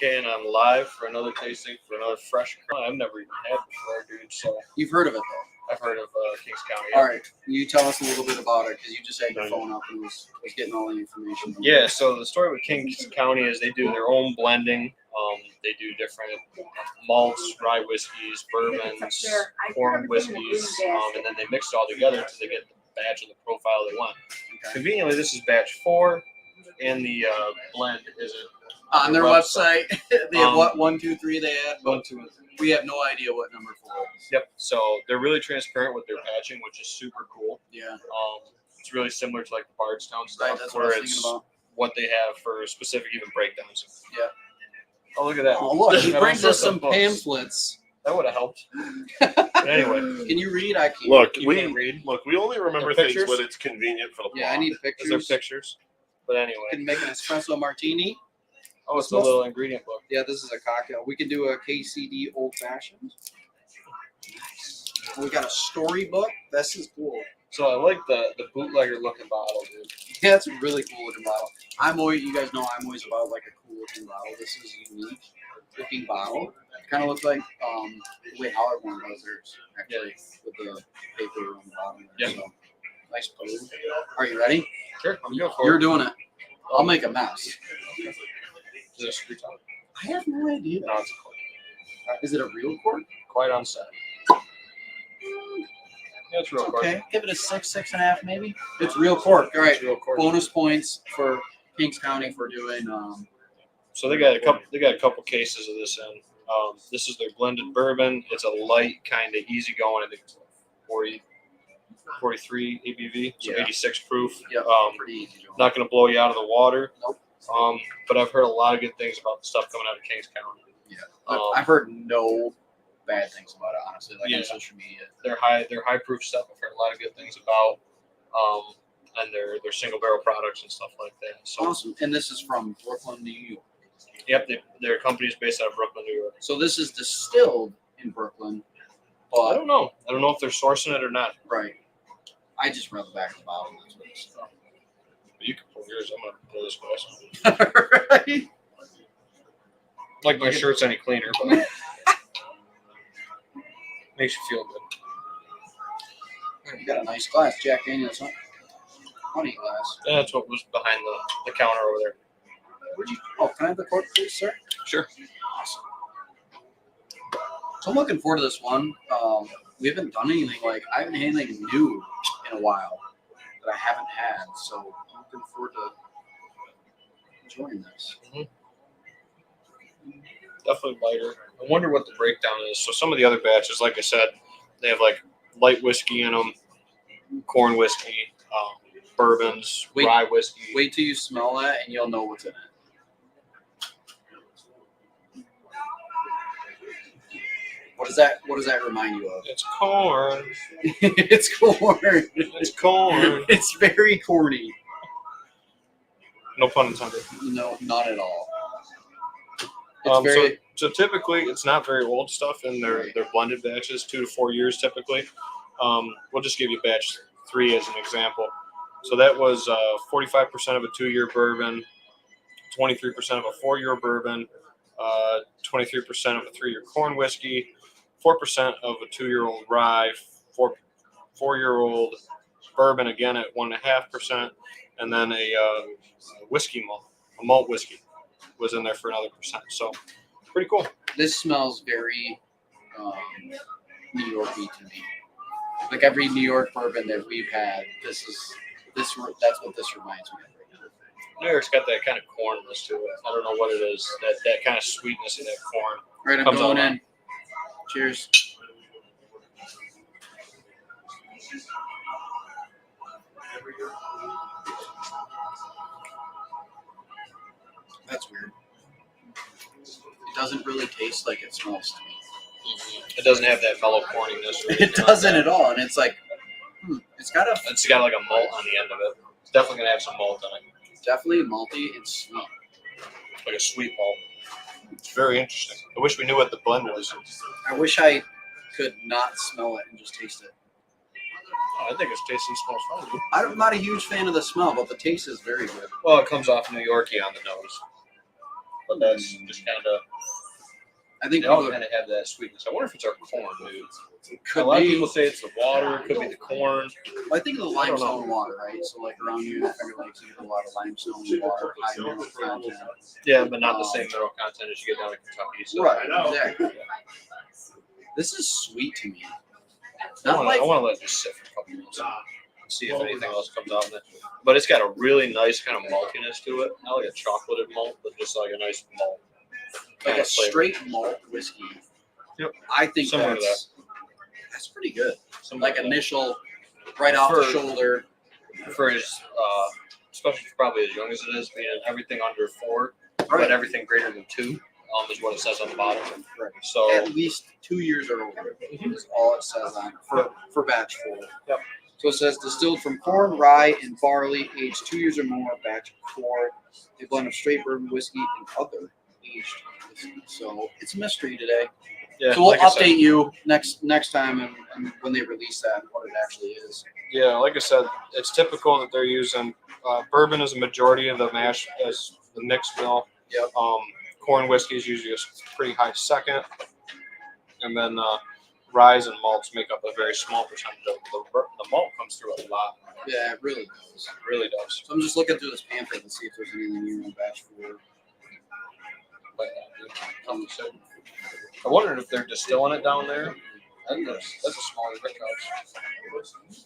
can on live for another tasting, for another fresh. I've never even had before, dude. So You've heard of it though. I've heard of Kings County. All right, you tell us a little bit about it because you just had your phone up and was getting all the information. Yeah, so the story with Kings County is they do their own blending. They do different malts, rye whiskeys, bourbons, corn whiskeys, and then they mix it all together until they get the batch and the profile they want. Okay. Conveniently, this is batch 4, and the blend is on their website. They have what 1, 2, 3. They had 1, 2, and 3. We have no idea what number 4 is. Yep. So they're really transparent with their batching, which is super cool. Yeah. It's really similar to like the Bardstown stuff, right, that's where what it's what they have for specific even breakdowns. Yeah. Oh, look at that. Oh, look, he brings us some pamphlets. That would have helped. But anyway. Can you read? I can't. Look, you can't read. Look, we only remember things when it's convenient for the plot. Yeah, I need pictures. They're pictures. But anyway. We can make an espresso martini. Oh, it's a little ingredient book. Yeah, this is a cocktail. We can do a KCD old fashioned. We got a storybook. This is cool. So I like the bootlegger looking bottle, dude. Yeah, it's a really cool looking bottle. You guys know I'm always about like a cool looking bottle. This is a unique looking bottle. It kind of looks like the way Howard one does theirs, actually, with the paper on the bottom. Yeah. So, nice blue. Are you ready? Sure, I'm good for it. You're doing it. I'll make a mess. Is it a screw top? I have no idea. No, it's a cork. Is it a real cork? Quite on set. Yeah, it's real cork. Okay, give it a 6, 6.5 maybe. It's real cork. All right. Real cork. Bonus points for Kings County for doing. So they got a couple. They got a couple cases of this in. This is their blended bourbon. It's a light, kind of easy going. I think it's 40, 43 ABV, so 86 proof. Yeah. Pretty easy. Not going to blow you out of the water. Nope. But I've heard a lot of good things about the stuff coming out of Kings County. Yeah. I've heard no bad things about it, honestly. Like on social media, they're high proof stuff. I've heard a lot of good things about, and their single barrel products and stuff like that. So awesome. And this is from Brooklyn, New York. Yep, their company is based out of Brooklyn, New York. So this is distilled in Brooklyn. But I don't know. I don't know if they're sourcing it or not. Right. I just read the back of the bottle. That's what it's from. You can pull yours. I'm gonna pull this glass. Right. Like my shirt's any cleaner, but makes you feel good. You got a nice glass, Jack Daniels, huh? Honey glass. Yeah, that's what was behind the counter over there. Where'd you? Oh, can I have the cork, please, sir? Sure. Awesome. So I'm looking forward to this one. We haven't done anything I haven't had anything new in a while that I haven't had. So I'm looking forward to enjoying this. Mm-hmm. Definitely lighter. I wonder what the breakdown is. So some of the other batches, like I said, they have like light whiskey in them, corn whiskey, bourbons, rye whiskey. Wait till you smell that and you'll know what's in it. What does that remind you of? It's corn. It's corn. It's corn. It's very corny. No pun intended. No, not at all. It's so typically it's not very old stuff in their blended batches, 2 to 4 years typically. We'll just give you batch 3 as an example. So that was 45% of a 2-year bourbon, 23% of a 4-year bourbon, 23% of a 3-year corn whiskey, 4% of a 2-year-old rye, 4-year-old bourbon again at 1.5%, and then a whiskey malt, a malt whiskey was in there for another percent. So pretty cool. This smells very New York-y to me. Like every New York bourbon that we've had, that's what this reminds me of. New York's got that kind of cornness to it. I don't know what it is. That kind of sweetness of that corn. Right, I'm going in. Cheers. That's weird. It doesn't really taste like it smells to me. It doesn't have that mellow corniness. It doesn't at all, and it's like, it's got like a malt on the end of it. It's definitely gonna have some malt on it. Definitely malty and sweet. Like a sweet malt. It's very interesting. I wish we knew what the blend was. I wish I could not smell it and just taste it. Oh, I think it's tasting smells fine. I'm not a huge fan of the smell, but the taste is very good. Well, it comes off New Yorkie on the nose. but that's just kind of. I think They all people kind of have that sweetness. I wonder if it's our corn, dude. could A lot of be. people say it's the water. It could be the corn. I think of the I don't know. limestone water, right? So like around here in the Finger Lakes, you get a lot of limestone water, high mineral content. Yeah, but not the same mineral content as you get down in Kentucky. So. Right, exactly. This is sweet to me. I Not like want to let it just sit for a couple minutes and see if anything else comes out of it. But it's got a really nice kind of maltiness to it. Not like a chocolated malt, but just like a nice malt. like kind a of flavor. straight malt whiskey. Yep. I think Similar to that's pretty good. Something Like initial, right off the For- shoulder. for as especially for probably as young as it is, being everything under 4, Right. but everything greater than 2 is what it says on the bottom. Right. So At least 2 years or over is all it says on it for batch 4. Yep. So it says distilled from corn, rye, and barley, aged 2 years or more, batch 4. A blend of straight bourbon whiskey and other aged whiskey. So it's a mystery today. yeah, So we'll like I said, update you next time and when they release that and what it actually is. yeah, like I said, it's typical that they're using bourbon as a majority of the mash as the mixed bill. Yep. Corn whiskey is usually a pretty high second, and then rye and malts make up a very small percentage of the malt comes through a lot. Yeah, it really does. It really does. So I'm just looking through this pamphlet to see if there's anything new on batch 4. But I wondered if they're distilling it down there. I think that's a smaller brick house,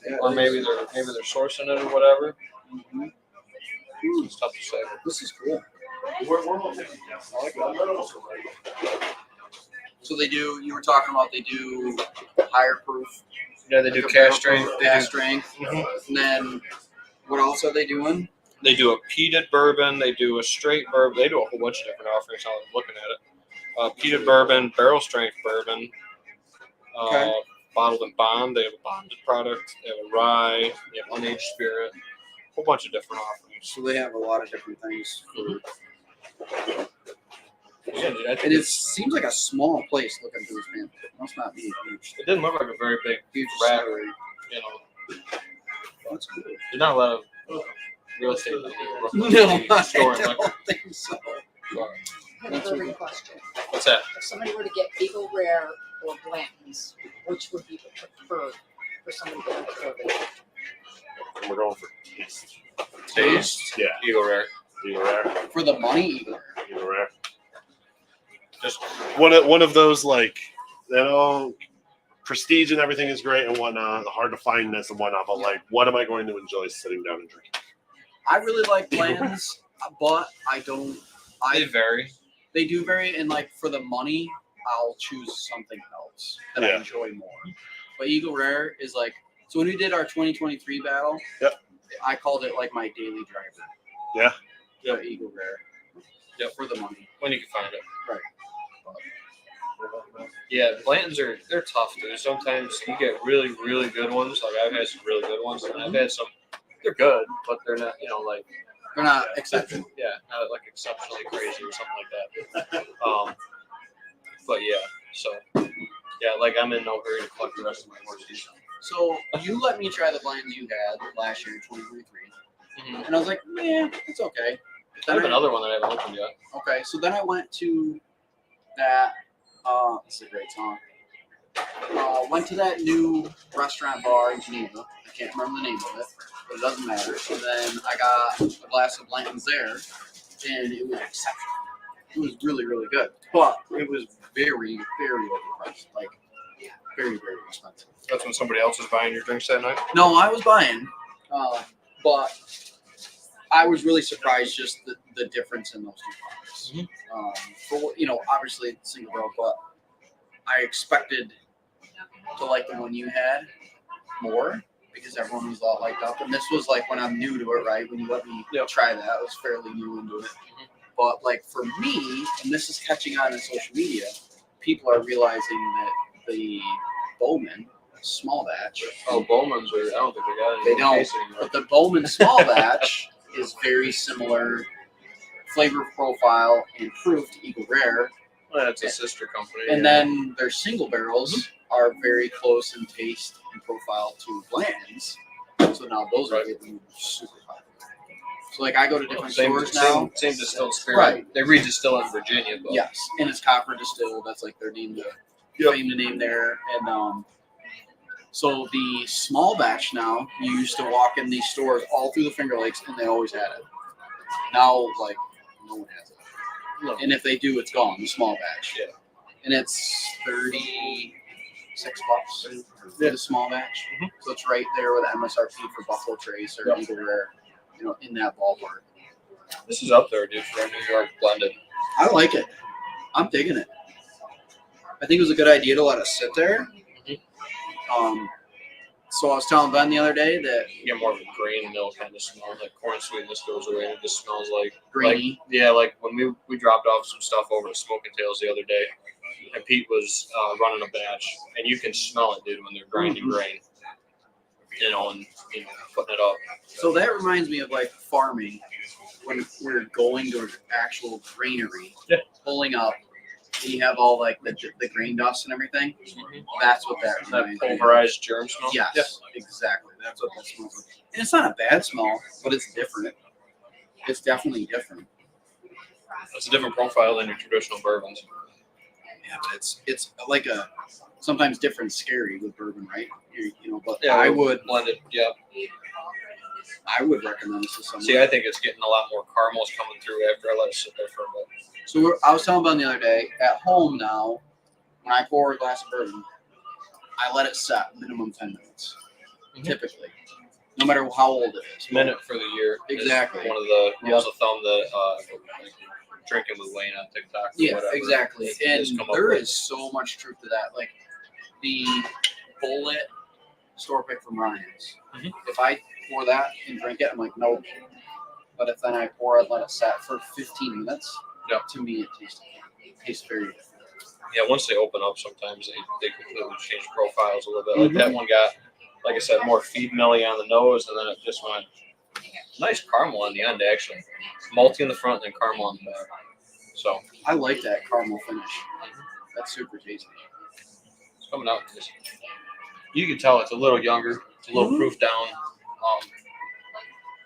Yeah, or maybe they're sourcing it or whatever. Mhm. It's tough to say. This is cool. So they do. You were talking about they do higher proof. Yeah, they do like a cash strength. barrel proof, cask strength. Mhm. And then what else are they doing? They do a peated bourbon. They do a straight bourbon. They do a whole bunch of different offerings. I was looking at it. Peated bourbon, barrel strength bourbon, Okay. bottled and bond. They have a bonded product. They have a rye. They have unaged spirit. A whole bunch of different offerings. So they have a lot of different things. Yeah, dude, I think And it seems like a small place looking through this pamphlet. It must not be huge. it didn't look like a very big Huge rack. distillery. You know, That's cool. there's not a lot of real estate. No, I store and liquor. don't think so. I have a bourbon question. What's that? If somebody were to get Eagle Rare or Blanton's, which would be preferred for somebody going to bourbon? And we're going for taste. Taste. Yeah. Eagle Rare. Eagle Rare. For the money, Eagle Rare. Eagle Rare. Just One of those like, prestige and everything is great and whatnot. Hard to find this and whatnot, but like, what am I going to enjoy sitting down and drinking? I really like Blanton's, but I don't. they vary. They do vary, and like for the money, I'll choose something else that I Yeah. enjoy more. But Eagle Rare is like, so when we did our 2023 battle, Yep. I called it like my daily driver. Yeah. Yeah, Eagle Rare. Yep. For the money. When you can find it. Right. Yeah, Blanton's they're tough, dude. Sometimes you get really, really good ones. Like I've had some really good ones, and I've had some. They're good, but they're not, like They're not exceptional. not like exceptionally crazy or something like that. But yeah, so yeah, like I'm in no hurry to collect the rest of my horses. So you let me try the Blanton's you had last year, 2023, and I was like, man, it's okay. I Then have another one that I haven't opened yet. Okay, so then I went to that. This is a great song. Went to that new restaurant bar in Geneva. I can't remember the name of it, but it doesn't matter. So then I got a glass of Blanton's there, and it was exceptional. It was really, really good, but it was very, very overpriced. Like, very, very expensive. That's when somebody else is buying your drinks that night. No, I was buying, but I was really surprised just the difference in those two products. For obviously it's single barrel, but I expected to like the one you had more because everyone was all liked up, and this was like when I'm new to it, right? When you let me try that, I was fairly new into it. But like for me, and this is catching on in social media, people are realizing that the Bowman small batch. Oh, Bowman's I don't think they got any. They don't. Case anymore. But the Bowman small batch is very similar flavor profile and proof to Eagle Rare. Well, it's a sister company. And then their single barrels are very close in taste and profile to Blanton's. So now those are getting super popular. So like I go to different stores now. Same distilled spirit. Right. They re-distill in Virginia, but Yes, and it's copper distilled. That's like their name to claim the name there. And so the small batch now, you used to walk in these stores all through the Finger Lakes, and they always had it. Now, like no one has it. No. And if they do, it's gone. The small batch. Yeah. And it's $36 for the small batch. Mhm. So it's right there with MSRP for Buffalo Trace or Eagle Rare, in that ballpark. this is up there, dude, for a New York blended. I like it. I'm digging it. I think it was a good idea to let it sit there. So I was telling Ben the other day that You get more of a grain mill kind of smell. Like corn sweetness goes away, and it just smells like grainy. like when we dropped off some stuff over to Smoking Tails the other day, and Pete was running a batch, and you can smell it, dude, when they're grinding grain. And putting it up. So that reminds me of like farming when we're going to an actual granary, pulling up, and you have all like the grain dust and everything. That's what that That reminds me of. pulverized germ smell. Yes, exactly. That's what that smells like. And it's not a bad smell, but it's different. It's definitely different. It's a different profile than your traditional bourbons. Yeah, but it's like a sometimes different scary with bourbon, right? But Yeah, I would blended. Yeah. recommend this to someone. See, I think it's getting a lot more caramels coming through after I let it sit there for a bit. So I was telling Ben the other day, at home now, when I pour a glass of bourbon, I let it set minimum 10 minutes, typically, no matter how old it is. Minute for the year. Exactly. Is one of the rules of thumb that drinking with Wayne on TikTok. Or Yeah, whatever, exactly. And has come up there with. is so much truth to that. Like the bullet store pick from Ryan's. Mhm. If I pour that and drink it, I'm like, nope. But if then I pour it and let it set for 15 minutes, to me it tastes very different. Yeah, once they open up, sometimes they completely change profiles a little bit. Like that one got, like I said, more feed milly on the nose, and then it just went nice caramel on the end, actually. Malty in the front and then caramel on the back. So I like that caramel finish. That's super tasty. it's coming out. You can tell it's a little younger. It's a little proof down.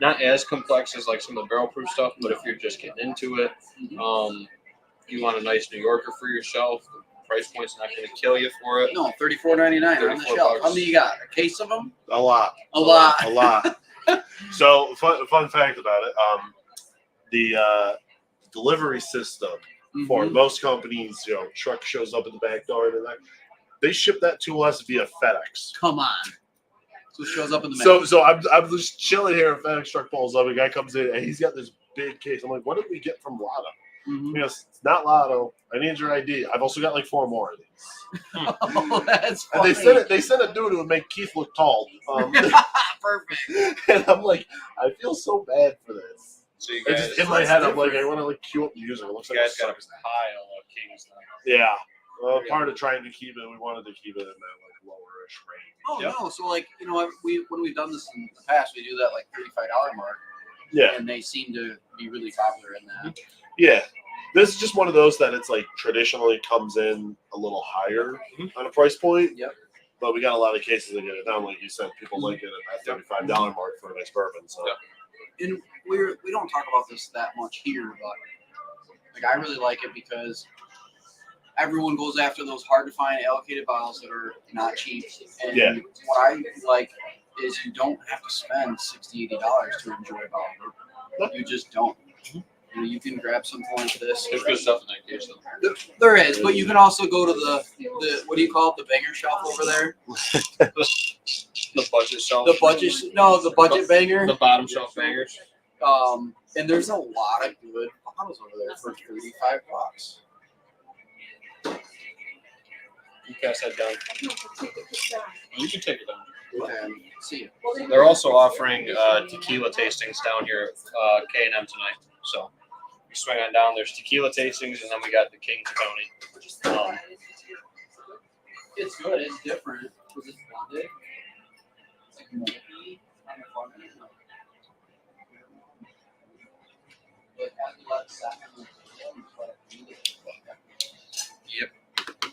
Not as complex as like some of the barrel proof stuff, but if you're just getting into it, you want a nice New Yorker for yourself. The price point's not going to kill you for it. No, $34.99 on the $34. shelf. How many you got? A case of them? A lot. A lot. A lot. So, fun fact about it: the delivery system for most companies, truck shows up at the back door and they ship that to us via FedEx. Come on. So it shows up in the mail. So I'm just chilling here. A FedEx truck pulls up. A guy comes in and he's got this big case. I'm like, what did we get from Lotto? He goes, it's not Lotto. I need your ID. I've also got like 4 more of these. Oh, that's And funny. they sent a dude who would make Keith look tall. Perfect. And I'm like, I feel so bad for this. So you It's guys, just in my head, I'm like, I want to cue up the user. It looks you like guys got a sucks. pile of Kings now. Yeah. Well, part of trying to keep it, we wanted to keep it in that like lowerish range. Oh Yep. no! So like when we've done this in the past, we do that like $35 mark, Yeah. and they seem to be really popular in that. Yeah. This is just one of those that it's like traditionally comes in a little higher on a price point. Yep. But we got a lot of cases that get it down, like you said. People like it at that $35 mark for a nice bourbon. So. And we don't talk about this that much here, but like I really like it because everyone goes after those hard to find allocated bottles that are not cheap. And what I like is you don't have to spend $60, $80 to enjoy a bottle. You just don't. You can grab something like this. There's good stuff in that case, though. There is, but you can also go to the what do you call it? The banger shelf over there. The budget shelf. The budget banger. The bottom shelf bangers. And there's a lot of good bottles over there for $35. You pass that down. You can take it down. And see you. They're also offering tequila tastings down here at K&M tonight. So you swing on down. There's tequila tastings, and then we got the King's County. It's good. It's different. Was it blended? It's like milky, kind of fun. Yep.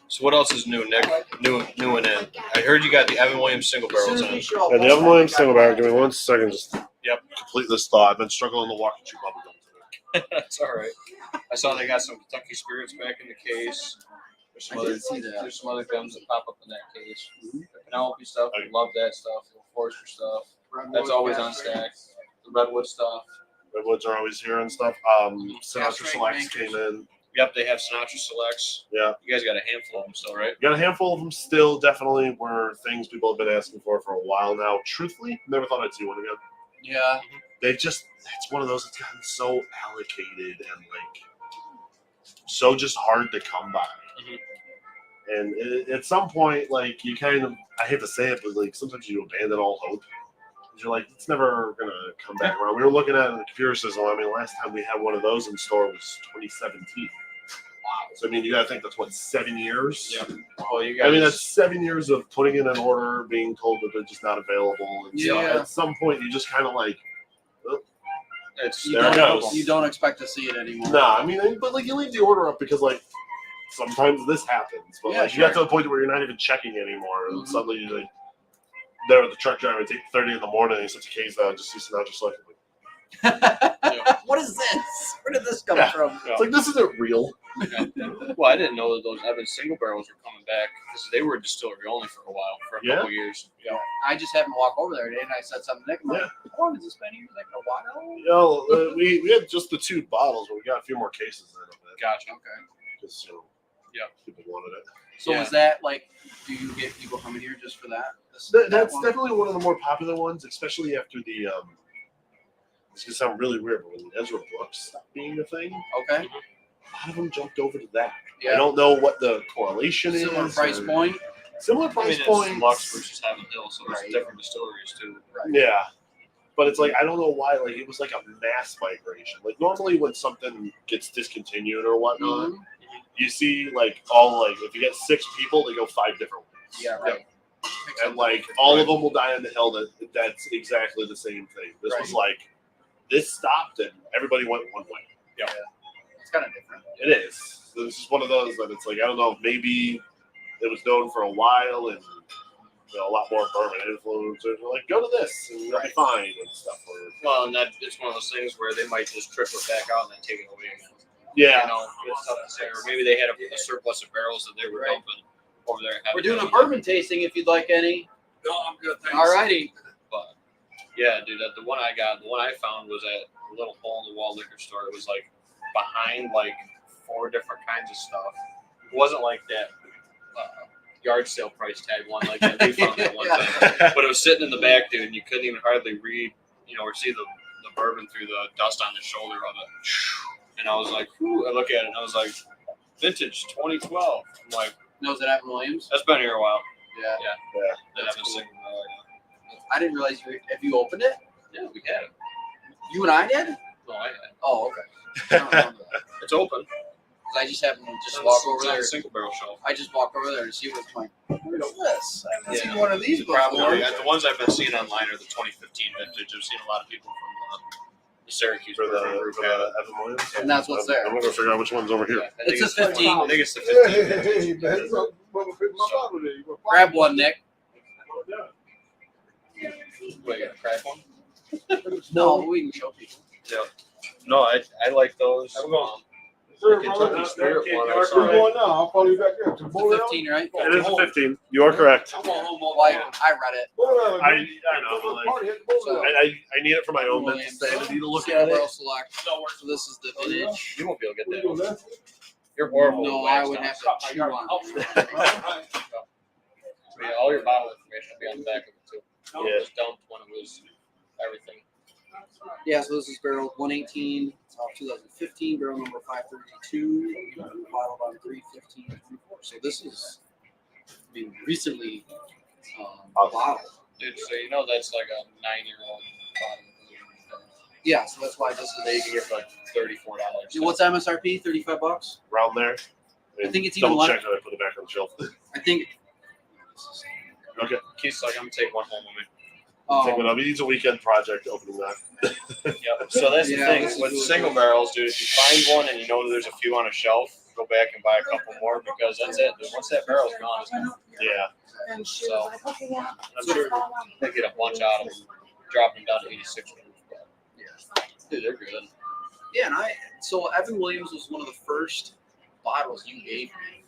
So what else is new, Nick? New and in. I heard you got the Evan Williams single barrels in. Yeah, the Evan Williams single barrel. Give me 1 second. Just complete this thought. I've been struggling to walk and chew bubble gum today. That's all right. I saw they got some Kentucky Spirits back in the case. There's some I other did see that. there's some other gums that pop up in that case. The Penelope stuff, I love that stuff. The Forester stuff, that's always on stack. The Redwood stuff. Redwoods are always here and stuff. Sinatra Castrate Selects Bankers. came in. Yep, they have Sinatra Selects. Yeah. You guys got a handful of them still, right? Got a handful of them still. Definitely were things people have been asking for a while now. Truthfully, never thought I'd see one again. Yeah. They just, it's one of those that's gotten so allocated and like so just hard to come by. And at some point, like you kind of, I hate to say it, but like sometimes you abandon all hope. You're like, it's never gonna come back around. We were looking at it in the computer system. I mean, last time we had one of those in store was 2017. Wow. So I mean, you gotta think that's what, 7 years. Yeah. Well, you guys. I mean, that's 7 years of putting in an order, being told that they're just not available. And so Yeah. at some point, you just kind of like, It's You There it don't, goes. you don't expect to see it anymore. nah. I mean, but like you leave the order up because like sometimes this happens. But Yeah, like you get to sure. the point where you're not even checking anymore, and Mhm. suddenly you're like there with the truck driver. It's 8:30 in the morning. He sets a case down, just sees Sinatra Select. What is this? Where did this come Yeah. from? It's like this isn't real. Well, I didn't know that those Evans single barrels were coming back because they were distillery only for a while, for a Yeah. couple years. Yeah. I just happened to walk over there today and I said something to Nick. I'm like, Yeah. how long has this been here? Like a while? You know, we had just the 2 bottles, but we got a few more cases in of it. Gotcha. Okay. Because Yeah. people wanted it. So Yeah. is that like, do you get people coming here just for that? That's one? definitely one of the more popular ones, especially after the. It's gonna sound really weird, but when Ezra Brooks stopped being a thing, Okay. a lot of them jumped over to that. I Yeah. don't know what the correlation Similar is. price or- point. Similar I mean, price it's point. Lux versus Heaven Hill, so it's Right. different distilleries too. Yeah. But it's like I don't know why. Like it was like a mass migration. Like normally when something gets discontinued or whatnot, Mhm. you see like all like if you get 6 people, they go 5 different ways. Yeah, right. And like all of them will die on the hill. That's exactly the same thing. This was like this stopped and everybody went one way. It's kind of different. It is. So this is one of those that it's like I don't know. Maybe it was known for a while and a lot more bourbon influencers were like, go to this and you'll be fine and stuff. Or, Well, and that it's one of those things where they might just trickle it back out and then take it away again. yeah. You know, it's tough to say. Or maybe they had a surplus of barrels that they were Right. dumping over there. We're doing a bourbon tasting if you'd like any. No, I'm good. Thanks. Alrighty. But yeah, dude, the one I found was at a little hole in the wall liquor store. It was like behind like 4 different kinds of stuff. It wasn't like that yard sale price tag one like that we found that one time. But it was sitting in the back, dude, and you couldn't even hardly read, or see the bourbon through the dust on the shoulder of it. And I was like, whew, I look at it and I was like, vintage 2012. I'm like, Knows that Evan Williams? that's been here a while. Yeah. That That's haven't cool. seen, I didn't realize if you opened it. yeah, we had it. You and I did? No, I had it. Oh, okay. I don't remember that. It's open. 'Cause I just happened to just It's walk on over the there. single barrel shelf. I just walked over there to see what's like. What is this? I haven't Yeah. seen one of these before. Probably. The ones I've been seeing online are the 2015 vintage. I've seen a lot of people from the Syracuse For the group have it. Evan Williams. And that's what's there. I'm gonna figure out which one's over here. Yeah, I think It's a 15. I think it's the 15 vintage. Hey, man, look, motherfucker, my bottle there. You gonna Grab one, Nick. Wait, you got a crack one? No, we can show people. No, I like those. Sure, Kentucky brother. Spirit one, I You're saw. going now. I'll follow you back there. To It's a 15, right? It is a 15. You are correct. I'm going home. Well, I read it. I know. Like, I need it for my own mental sanity to look at Barrel it. select. So this is the vintage. You won't be able to get that. You're horrible. No, with I wax would down. have to chew on it. Yeah, all your bottle information will be on the back of it too. Yeah. It was dumped when it was everything. Yeah, so this is barrel 118, 2015, barrel number 532, bottled on 3/15/24. So this is, recently bottled. Dude, so you know that's like a 9-year-old bottle. Yeah, so that's why this is. They can get for like $34. What's MSRP? $35. Around there. I think it's even double less. check that I put it back on the shelf. I think. Okay. Keith's like, I'm gonna take one home with me. Take it up. He needs a weekend project opening that. Yep. So that's Yeah, the thing this is with really single cool. barrels, dude. If you find one and you know there's a few on a shelf, go back and buy a couple more because that's it. Dude. Once that barrel's gone, it's gone. Yeah. And she So, was like, okay, yeah. I'm sure they get a bunch out of them, dropping them down to 86. Dude, they're good. Yeah, so Evan Williams was one of the first bottles you gave me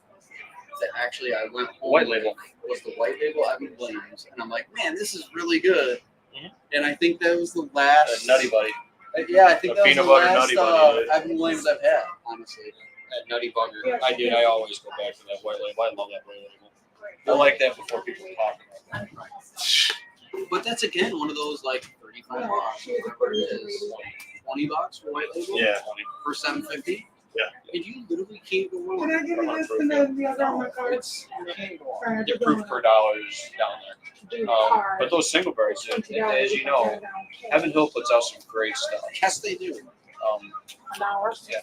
that actually I went home White label. was the white label Evan Williams, and I'm like, man, this is really good. Mhm. And I think that was the last Nutty Buddy. Yeah, I think A that was peanut the butter last Nutty Buddy. Evan Williams I've had, honestly. That Nutty Bugger. I always go back to that white label. I love that white label. I like that before people talk about it. But that's again one of those like 35 bucks, whatever it is, $20 for white label. Yeah. For $7.50. Yeah. And you literally can't go wrong. Can I give you this and then the other on my card? It's you can't go wrong. Your proof per dollar is down there. But those single barrels, as you know, Heaven Hill puts out some great stuff. Yes, they do. Yeah,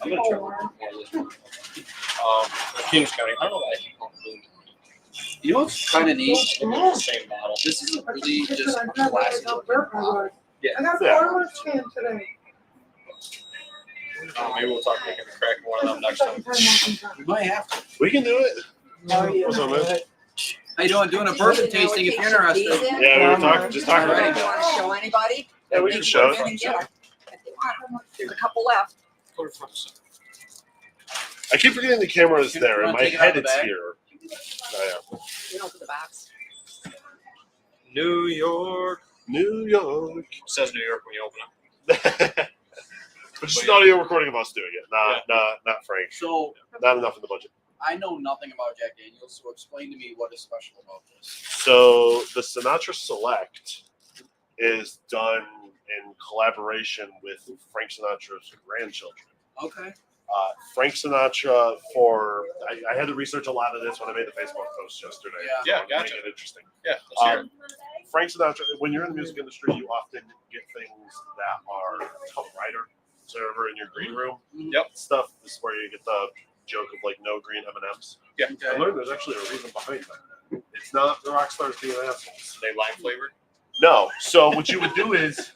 I'm gonna try more of this one. Kings County. I don't know why I keep calling it. You know what's kind of neat? It's the same bottle. This is a really just classy looking bottle. I got Yeah. the scan today. Maybe we'll talk making a crack one of them next time. We might have to. We can do it. What's up, man? How you doing? Doing a bourbon tasting if you're interested. Yeah, we were talking, just talking All right. about You that. want to show anybody? Yeah, we They can show come in it. and get 'em if they want. There's a couple left. Go to front center. I keep forgetting the camera is there. In Wanna my take it out head, of the it's bag? here. Oh, You know, for the box. New York. yeah. New York. It says New York when you open it. But just an audio recording of us doing it, not Frank. So Not enough in the budget. I know nothing about Jack Daniels, so explain to me what is special about this. So the Sinatra Select is done in collaboration with Frank Sinatra's grandchildren. Okay. Frank Sinatra I had to research a lot of this when I made the Facebook post yesterday. Yeah. Yeah, gotcha. Make it interesting. Yeah, let's hear it. Frank Sinatra, when you're in the music industry, you often get things that are top writer. So over in your green room, Yep. stuff. This is where you get the joke of like no green M&Ms. Yeah. I Okay. learned there's actually a reason behind that. It's not the rock stars being assholes. They lime flavored. No. So what you would do is,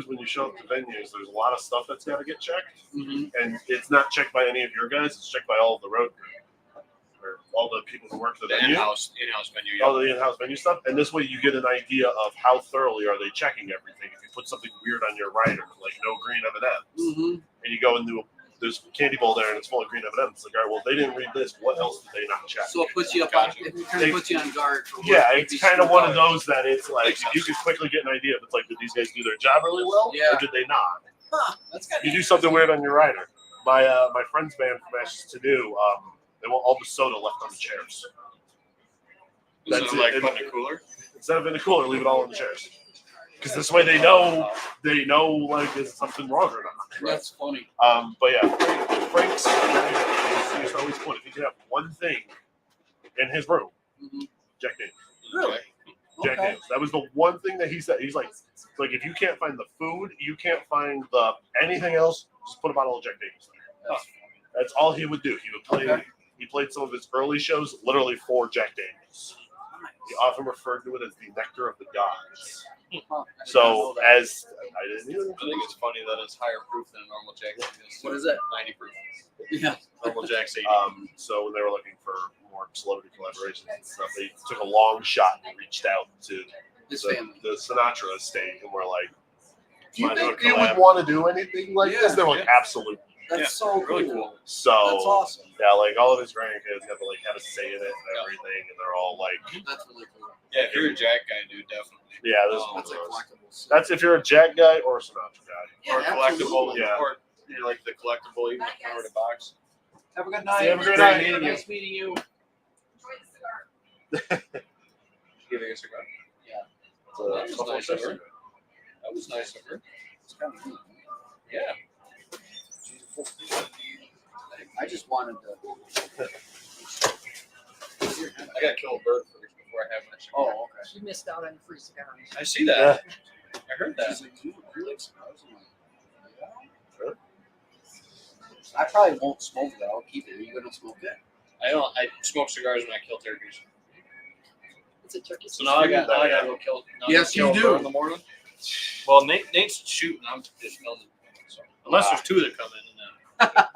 when you show up to venues, there's a lot of stuff that's got to get checked, Mm-hmm. and it's not checked by any of your guys. It's checked by all of the road crew, or all the people who work the The venue. in-house menu. All the in-house venue stuff, and this way you get an idea of how thoroughly are they checking everything. If you put something weird on your rider, like no green M&Ms, Mm-hmm. and you go into there's a candy bowl there and it's full of green M&Ms, it's like, all right, well, they didn't read this. What else did they not check? So it puts you up on, it kind of puts you on guard. For what Yeah, could it's be kind of screwed one of up. those that it's like you can quickly get an idea if it's like, did these guys do their job really well, Yeah. or did they not? Huh, that's kind You do something weird on your rider. My friend's band from Ashes to Do, they want all the soda left on the chairs. Is That's it it. like And- putting a cooler? Instead of in the cooler, leave it all on the chairs. Because this way they know like is something wrong or not. That's funny. But yeah, Frank's used to always put if he could have one thing in his room, Mhm. Jack Daniels. Really? Jack Okay. Daniels. That was the one thing that he said. He's like if you can't find the food, you can't find the anything else, just put a bottle of Jack Daniels there. That's That's all he would do. He would play. Okay. He played some of his early shows literally for Jack Daniels. nice. He often referred to it as the nectar of the gods. Huh, I did not So know that. as I didn't either. I think it's funny that it's higher proof than a normal Jack Daniels. What is it? 90 proof. Yeah. Normal Jack's 80. So when they were looking for more celebrity collaborations and stuff, they took a long shot and reached out to His the, family. the Sinatra estate and were like, "Do you Wanna do a think you would collab?" want to do anything like Yeah, this?" They're like, yeah. "Absolutely." That's Yeah, so really cool. cool. So That's awesome. yeah, like all of his grandkids got to like have a say in it and Yeah. everything, and they're all like, That's really cool. Yeah, if you're a Jack guy, dude, definitely. "Yeah, this is Oh, one That's of like those." collectibles. That's if you're a Jack guy or a Sinatra guy. Yeah, or collectible, absolutely. Yeah. or you like the collectible, even if you the box. Have a good See night. you, have a great Great night. meeting you. Nice meeting you. Giving a cigar. It's a That was couple nice of of her. sisters. That was nice of her. It's kind of neat. Yeah. I just wanted to. I got to kill a bird first before I have my cigar. Oh, okay. She missed out on free cigars. I see that. I heard that. She's like, you like cigars? I'm like, yeah. Sure. I probably won't smoke it. I'll keep it. Are you gonna smoke it? I smoke cigars when I kill turkeys. It's a turkey. So now I got to go kill. Now I Yes, gotta kill you a do. bird in the morning. Well, Nate's shooting. I'm just filming. So unless there's two that come in, and But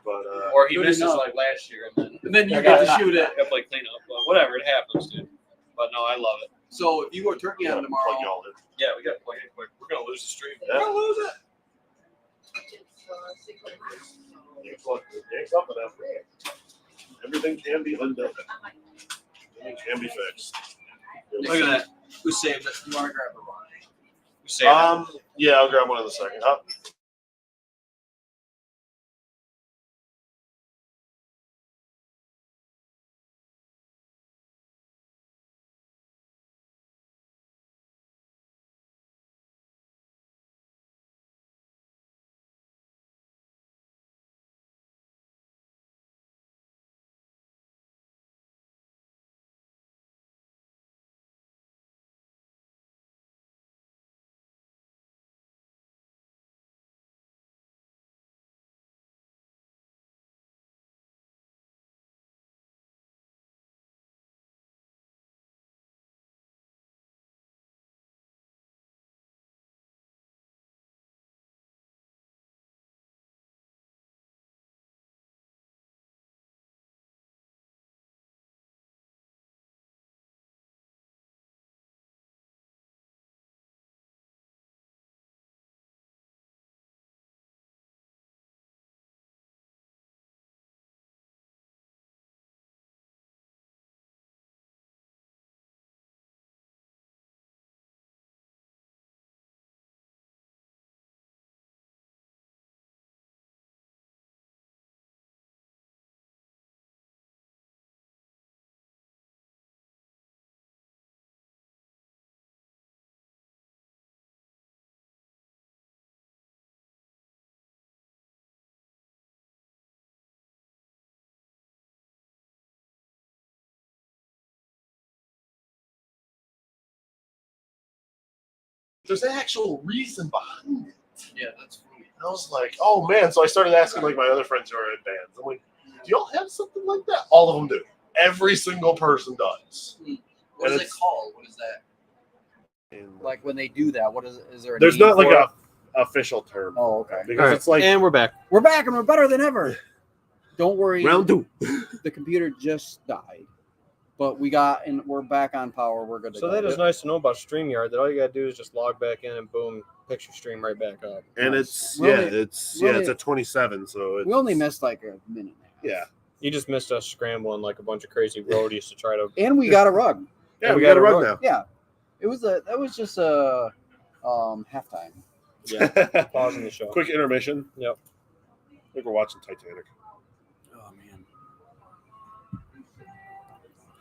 then or he Good misses enough. like last year, and then And then you I get got to shoot it. I got to play cleanup. Well, whatever, it happens, dude. But no, I love it. So if you go turkey Yeah, on tomorrow, plug y'all in. Yeah, we gotta play it quick. We're gonna lose the stream. Yeah. We're gonna lose it. Yanks up enough. Everything can be undone. Everything can be fixed. Look at that. who saved it? You want to grab a bar? We say that. Yeah, I'll grab one in a second. There's an actual reason behind it. Yeah, that's funny. And I was like, oh man. So I started asking like my other friends who are in bands. I'm like, do y'all have something like that? All of them do. Every single person does. What And is it it's- called? What is that? Like when they do that, what is there? A There's name not like for it? a official term Oh, okay. because All right, it's like and we're back. We're back and we're better than ever. Don't worry. round two. The computer just died, but we're back on power. We're good to So go. that is nice to know about StreamYard. That all you gotta do is just log back in and boom, picture stream right back up. And Nice. it's We only- it's we only- a 27. So it's, We only missed like a minute. Yeah. You just missed us scrambling like a bunch of crazy roadies to try to. And we got a rug. Yeah, we we got got a a rug rug. now. Yeah, that was just a halftime. Yeah, pausing the show. Quick intermission. Yep. I think we're watching Titanic. Oh man,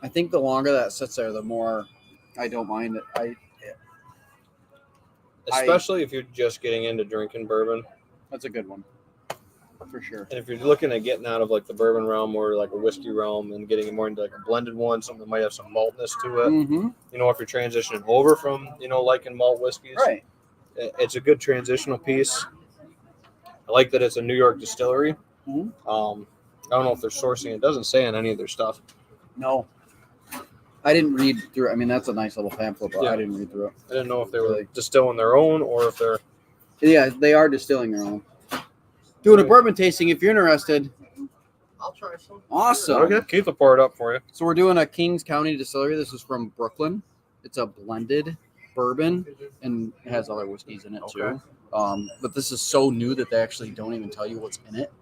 I think the longer that sits there, the more I don't mind it. Especially if you're just getting into drinking bourbon, That's a good one, for sure. and if you're looking at getting out of like the bourbon realm or like a whiskey realm and getting more into like a blended one, something that might have some maltness to it. Mm-hmm. You know, if you're transitioning over from liking malt whiskeys, Right. it's a good transitional piece. I like that it's a New York distillery. Mhm. I don't know if they're sourcing. It doesn't say on any of their stuff. No, I didn't read through. I mean, that's a nice little pamphlet, but Yeah. I didn't read through it. I didn't know if they were Really? distilling their own or if they're. Yeah, they are distilling their own. Doing a bourbon tasting if you're interested. I'll try some. Awesome. Okay. Keith will pour it up for you. So we're doing a Kings County distillery. This is from Brooklyn. It's a blended bourbon and it has other whiskeys in it too. But this is so new that they actually don't even tell you what's in it.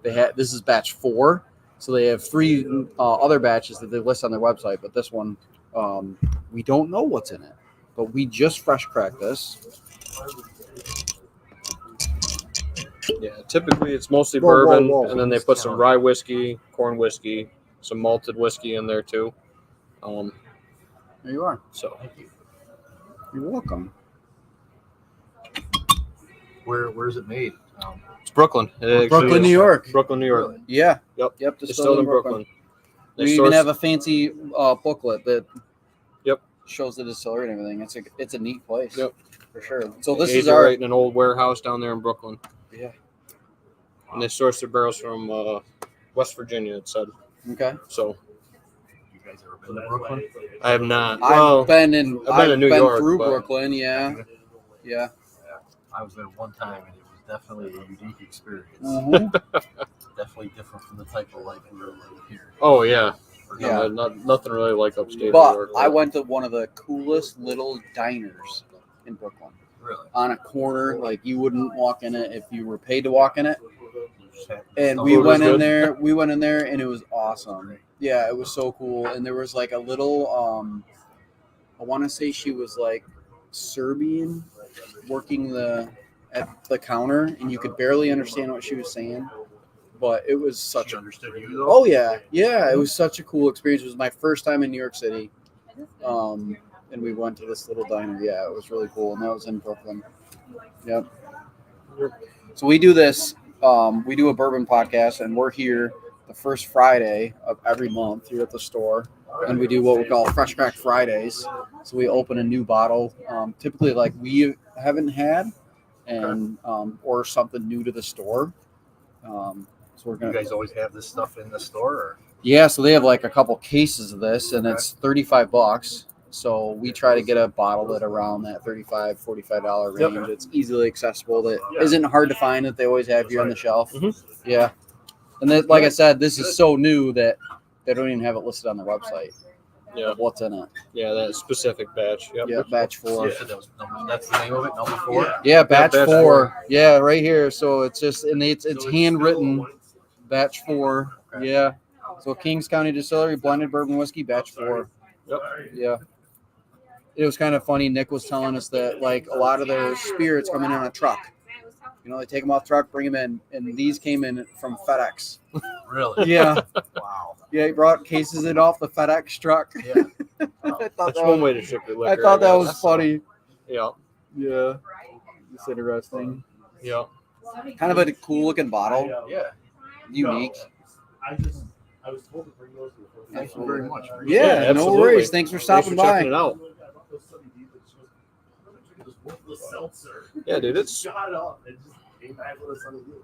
This is batch 4, so they have 3 other batches that they list on their website. But this one, we don't know what's in it. But we just fresh cracked this. Yeah, typically it's mostly Whoa, whoa, bourbon, whoa. and then they put some rye whiskey, corn whiskey, some malted whiskey in there too. There you are. So You're welcome. Where's it made? it's Brooklyn. It actually Brooklyn, is. New York. Brooklyn, New York. Really? Yeah. Yep. Distilled Distilled in Brooklyn. They We even source- have a fancy booklet that Yep. shows the distillery and everything. It's a neat place. Yep. For sure. So this they is age it our right in an old warehouse down there in Brooklyn. Yeah. And they source their barrels from West Virginia. It said okay. so. You guys ever been to Brooklyn? I have not. Well, I've been to New York, through but- Brooklyn. Yeah. Yeah. I was there one time, and it was definitely a unique experience. Mhm. Definitely different from the type of life we were living here. oh yeah. For Yeah. Nothing really like upstate New But York. I went to one of the coolest little diners in Brooklyn. Really? On a corner, like you wouldn't walk in it if you were paid to walk in it. And Food we was went in good? there. We went in there, and it was awesome. Yeah, it was so cool. And there was like a little. I want to say she was like Serbian, working at the counter, and you could barely understand what she was saying. But it was such She a. understood you though. Oh yeah, yeah. It was such a cool experience. It was my first time in New York City. And we went to this little diner. Yeah, it was really cool, and that was in Brooklyn. Yep. So we do this. We do a bourbon podcast, and we're here the first Friday of every month here at the store, and we do what we call Fresh Crack Fridays. So we open a new bottle, typically like we haven't had, and or something new to the store. So we're You gonna. guys always have this stuff in the store, or Yeah, so they have like a couple cases of this, and it's $35. So we try to get a bottle at around that $35, $45 range. Yep. It's easily accessible. That Yeah. isn't hard to find. That they always have here on the shelf. Mhm. Yeah, and then, like I said, this is so new that they don't even have it listed on their website. Yeah. Of what's in it? Yeah, that specific batch. Yep. Yeah, batch 4. you said that was that's the name of it, number 4. Yeah, batch batch 4. 4. Yeah, right here. So it's just and it's handwritten. Batch 4. Okay. Yeah. So Kings County Distillery blended bourbon whiskey, batch 4. Yep. Yeah. It was kind of funny. Nick was telling us that like a lot of their spirits come in on a truck. You know, they take them off truck, bring them in, and these came in from FedEx. Really? Yeah. Wow. Yeah, he brought cases in off the FedEx truck. Yeah. I thought That's that one was, way to ship your I liquor. thought that guess. was funny. Yeah. Yeah. It's interesting. Yeah. Kind of a cool looking bottle. Yeah. Unique. I was told to bring those to the first. Thank you very much. Yeah, no absolutely. worries. Thanks for Thanks stopping for checking by. it out. Yeah, dude, it's Shot up and just came back with us on the wheel.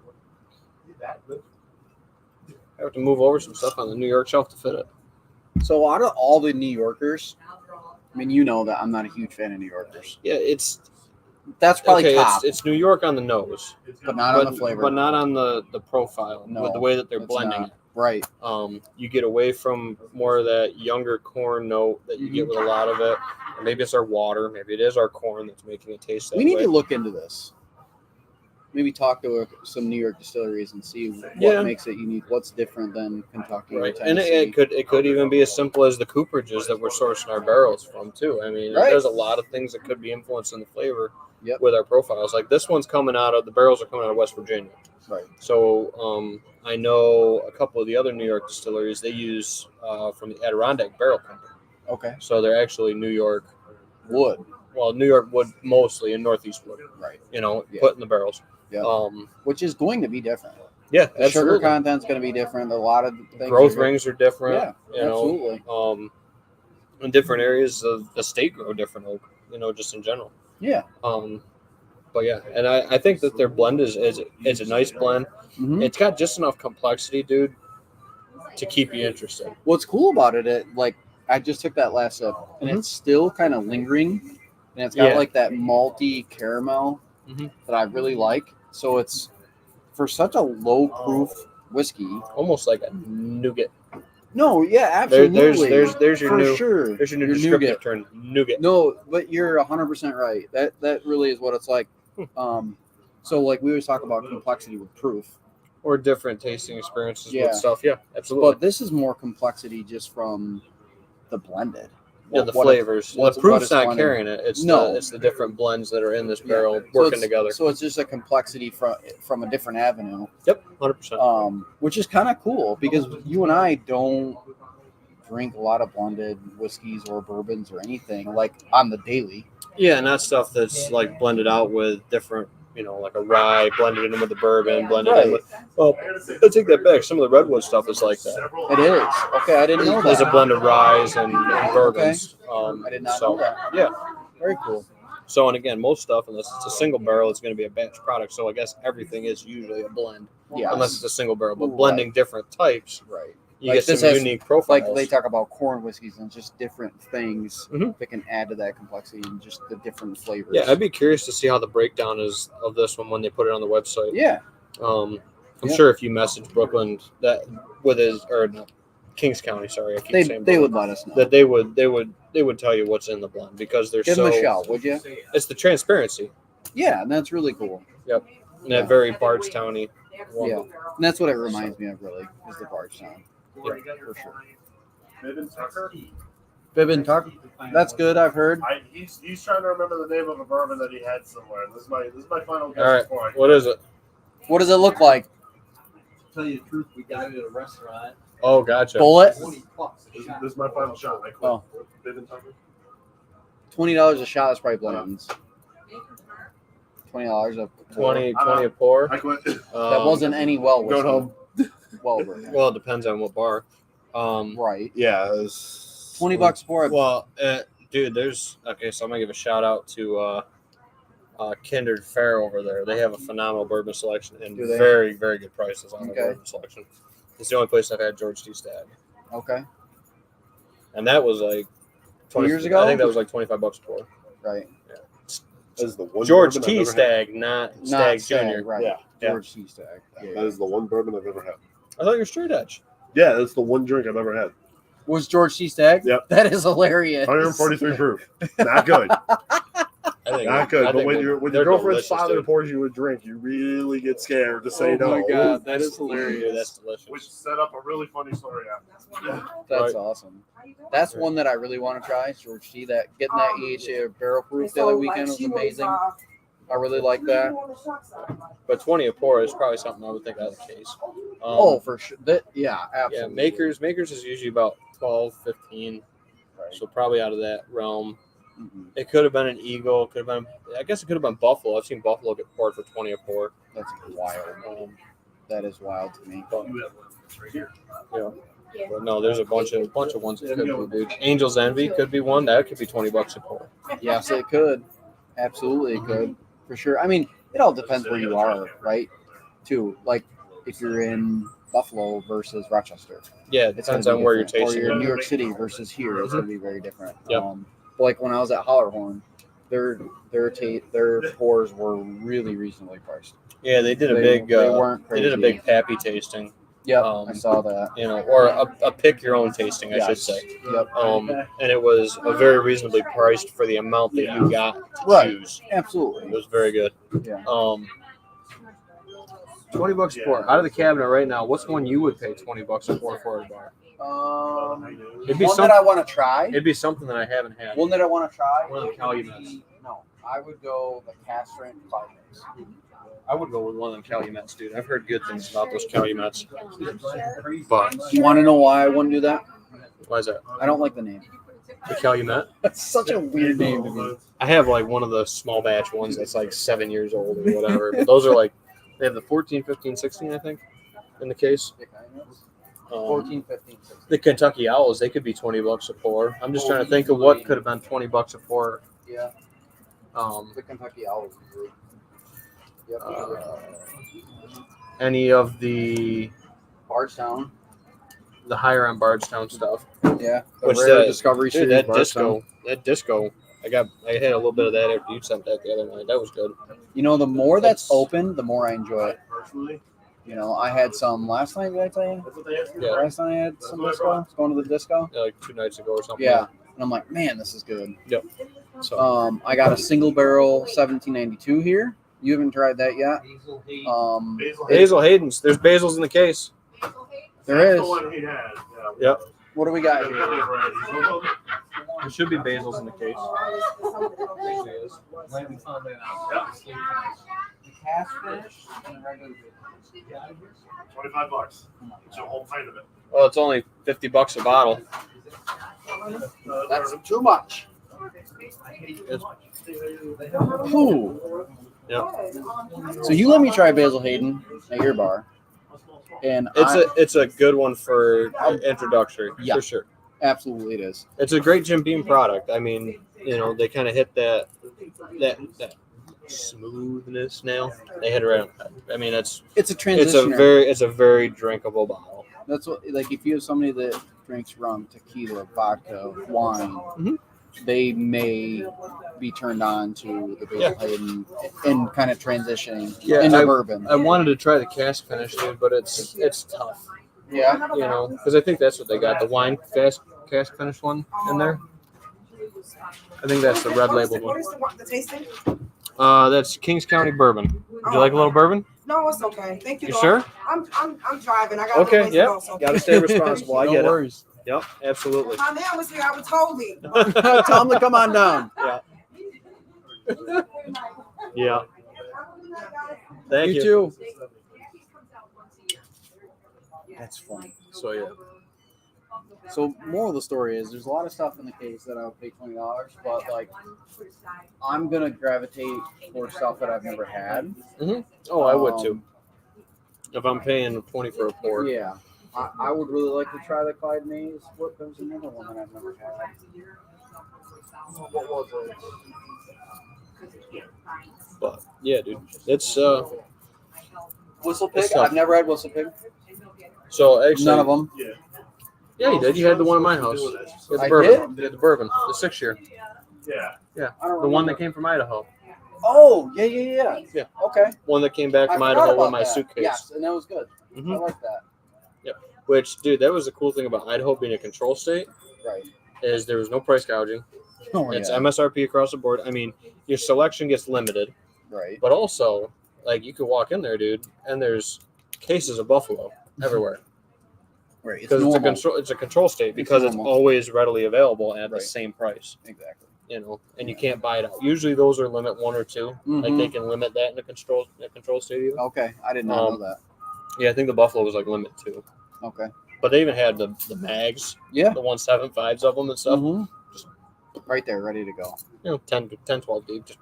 That good. I have to move over some stuff on the New York shelf to fit it. So out of all the New Yorkers, I mean, you know that I'm not a huge fan of New Yorkers. Yeah, it's That's probably okay. top, It's New York on the nose, but not on the flavor. but not on the profile. No, with the way that they're it's blending not. Right. it. You get away from more of that younger corn note that you get with a lot of it. Or maybe it's our water. Maybe it is our corn that's making it taste that We need way. to look into this. Maybe talk to some New York distilleries and see what Yeah. makes it unique. What's different than Kentucky or Right, and Tennessee. it could even be as simple as the cooperages that we're sourcing our barrels from too. I mean, Right. there's a lot of things that could be influencing the flavor Yep. with our profiles. Like this one's coming out of the barrels are coming out of West Virginia. Right. So I know a couple of the other New York distilleries they use from the Adirondack Barrel Company. Okay. So they're actually New York, Wood. well, New York wood mostly and Northeast wood. Right. You know, Yeah. put in the barrels. Yeah. Which is going to be different. Yeah, The sugar absolutely. content's going to be different. A lot of things. Growth are gonna- rings are different. Yeah. You know, Absolutely. in different areas of the state grow different oak. You know, just in general. Yeah. But yeah, and I think that their blend is a nice blend. Mhm. It's got just enough complexity, dude, to keep you interested. What's cool about it, like I just took that last sip, and Mhm. it's still kind of lingering, and it's got Yeah. like that malty caramel Mhm. that I really like. So it's for such a low proof whiskey. Almost like a nougat. No, yeah, There, absolutely. there's your for new sure. there's your new Your descriptive nougat. term, nougat. No, but you're 100% right. That really is what it's like. So like we always talk about complexity with proof, Or different tasting experiences Yeah. with stuff. Yeah, absolutely. but this is more complexity just from the blended. Yeah, the What it- flavors. what The it's proof's not blended. carrying it. It's No. it's the different blends that are in this Yeah. barrel So working it's- together. So it's just a complexity from a different avenue. Yep, 100%. Which is kind of cool because you and I don't drink a lot of blended whiskeys or bourbons or anything like on the daily. Yeah, and that's stuff that's like blended out with different, you know, like a rye blended in with the bourbon, blended in with. Well, I take that back. Some of the redwood stuff is like that. It is. Okay, I didn't know There's a that. blend of ryes and bourbons. I did not so, know that. Yeah. Very cool. So, and again, most stuff, unless it's a single barrel, it's going to be a batch product. So I guess everything is usually a blend, Yeah. unless it's a single barrel. But Right. blending different types, Right. you Like get some this has- unique profiles. Like they talk about corn whiskeys and just different things Mhm. that can add to that complexity and just the different flavors. Yeah, I'd be curious to see how the breakdown is of this one when they put it on the website. Yeah. I'm Yeah. sure if you message Brooklyn that with his or not, Kings County. Sorry, I keep They saying they Bourbon. would let us know. That they would tell you what's in the blend because they're Give so. them a shout, would you? It's the transparency. Yeah, that's really cool. And Yeah. that very Bardstown-y one. Yeah, and that's what it reminds me of. Really, is the Bardstown. For sure. Bibbin Tucker. That's good. I've heard. He's trying to remember the name of a bourbon that he had somewhere. This is my final guess. All right, before I- what is it? What does it look like? To tell you the truth, we got it at a restaurant. Oh, gotcha. Bullet. This is my final shot. I quit. Oh. Bourbon Tucker. $20 a shot. That's probably Blanton's. $20 a 20 a pour. I quit. That Um, wasn't any well Go whiskey. home. Well, bourbon. Well, it depends on what bar. Right. Yeah. It was $20 for it. Well, dude, there's okay. So I'm gonna give a shout out to Kindred Fair over there. They have a phenomenal bourbon selection and Do they? very, very good prices on the Okay. bourbon selection. It's the only place I've had George T. Stagg, Okay. and that was like 2 years ago? I think that was like $25 a pour. Right. That is the one George bourbon I've T. ever had. Stagg, not Stagg Jr. Right. Yeah. George C. Stagg. That is the one bourbon I've ever had. I thought you were straight edge. Yeah, that's the one drink I've ever had. Was George C. Stagg? Yep. That is hilarious. 143 proof. Not good. I think Not good. I But think when they're your delicious, girlfriend's father dude. pours you a drink, you really get scared to say no. Oh my god, that is hilarious. That's delicious. Which set up a really funny story after. That's Right. awesome. That's one that I really want to try. George T. That getting that EHA barrel proof the other weekend was amazing. I really like that. But 20 a pour is probably something I would think out of the case. Oh, for sure. Yeah, yeah. absolutely. Makers is usually about 12, 15. Right. So probably out of that realm. Mhm. It could have been an Eagle. Could have been. I guess it could have been Buffalo. I've seen Buffalo get poured for 20 a pour. That's wild. That is wild to me. But, but no, there's a bunch of ones that could be, dude. Angel's Envy could be one. That could be $20 a pour. Yes, it could. Absolutely, it could. For sure. I mean, it all depends where you are, right? Too. Like, if you're in Buffalo versus Rochester. Yeah, it It's gonna depends be on where you're different. Or tasting you're in it. New York City versus here. It's going to be very different. Yep. But like when I was at Hollerhorn, their pours were really reasonably priced. Yeah, they did a They- big. they weren't They did a crazy. big pappy tasting. Yep, Um, I saw that. You know, or a pick your own tasting, I should Yes. say. Yep, And it was a very reasonably priced for the amount that you got to Right. choose. It absolutely. was very good. Yeah. $20 a pour out of the cabinet right now. What's one you would pay $20 a pour for at a bar? It'd be One some- that I want to try. It'd be something that I haven't had. One that I want to try. One of the would Calumets. be- No, I would go the cast strength 5 mix. I would go with one of them Calumets, dude. I've heard good things about those Calumets. But You want to know why I wouldn't do that? why is that? I don't like the name. The Calumet? That's such a weird name to me. I have like one of the small batch ones that's like 7 years old or whatever. But those are like, they have the 14, 15, 16, I think, in the case. 14, 15, 16. The Kentucky Owls, they could be $20 a pour. I'm just trying to think of what could have been $20 a pour. Yeah, the Kentucky Owls. Yep. Any of the Bardstown. higher end Bardstown stuff. Yeah. The Which rare that- Discovery Dude, Series that disco. I had a little bit of that after you sent that the other night. That was good. You know, the more that's That's- open, the more I enjoy it. You know, I had some last night. Did I tell you? Yeah. Last night I had some disco. Going to the disco. Yeah, like 2 nights ago or something. Yeah. And I'm like, man, this is good. So I got a single barrel 1792 here. You haven't tried that yet. Basil Hayden's. There's Basil's in the case. There is. Yep. What do we got here? There should be Basil's in the case. Right, we found that out. The cast finish and the regular. $25. It's a whole pint of it. Well, it's only $50 a bottle. That's too much. Ooh. Yep. So you let me try Basil Hayden at your bar, and It's a good one for introductory Yeah. for sure. absolutely it is. It's a great Jim Beam product. I mean, you know, they kind of hit that smoothness now. They hit it right on the head. I mean, it's It's a transition. it's a very drinkable bottle. That's what, like, if you have somebody that drinks rum, tequila, vodka, wine, Mhm. they may be turned on to the Basil Hayden and kind of transitioning Yeah, into bourbon. I wanted to try the cask finish, dude, but it's tough. Yeah. You know, because I think that's what they got, the wine cask finish one in there. I think that's the red labeled What one. is the tasting? That's Kings County bourbon. Would you like a little bourbon? No, it's okay. Thank you. You though. sure? I'm driving. I got Okay, a ways to yep. go. So. Got to stay responsible. I No get worries. it. Yep, absolutely. If my man was here, I would totally. Tell him to come on down. Yeah. Thank you. too. That's funny. So yeah. So moral of the story is there's a lot of stuff in the case that I'll pay $20, but like I'm gonna gravitate for stuff that I've never had. Oh, I would too. If I'm paying 20 for a pour. Yeah. I would really like to try the Clyde Mays. What there's another one that I've never had. What was it? But yeah, dude, it's Whistle Pig? It's tough. I've never had Whistle Pig. so actually None of them. Yeah, you did. You had the one in my house. You had the I bourbon. You had the bourbon, the 6-year. Yeah. I don't The one that remember. came from Idaho. Oh, yeah. Yeah. Okay. One that came back I from forgot Idaho about in my that. suitcase. Yes, and that was good. I Mhm. like that. Which, dude, that was the cool thing about Idaho being a control state Right. is there was no price gouging. Oh, It's yeah. MSRP across the board. I mean, your selection gets limited, Right. but also, like, you could walk in there, dude, and there's cases of Buffalo everywhere Right. It's because normal. it's a control state because it's normal. always readily available at the Right. same price. Exactly. You know, and you can't buy it out. Usually, those are limit 1 or 2. Like Mhm. they can limit that in a control state. Even. Okay. I did not know Um, that. Yeah, I think the Buffalo was like limit 2. Okay. But they even had the mags, Yeah. the 1.75s of them and stuff. Mhm. Right there, ready to go. You know, 10, 12 deep, just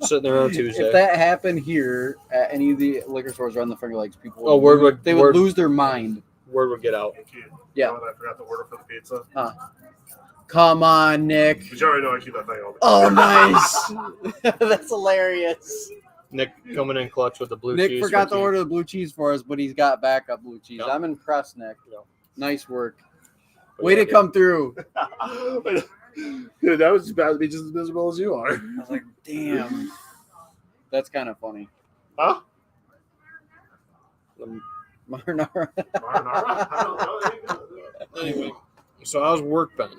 sitting there on Tuesday. If that happened here at any of the liquor stores around the Finger Lakes, people Oh, word would- they word- would lose their mind. Word would get out. Yeah. I forgot to order for the pizza. Come on, Nick. But you already know I keep that thing open. Oh, nice. That's hilarious. Nick coming in clutch with the blue Nick cheese. forgot for to tea. order the blue cheese for us, but he's got backup blue cheese. Yep. I'm impressed, Nick. Yep. Nice work. But Way yeah, to come through. Dude, that was about to be just as miserable as you are. I was like, damn. That's kind of funny. Huh? Marinara. Anyway, so how's work been?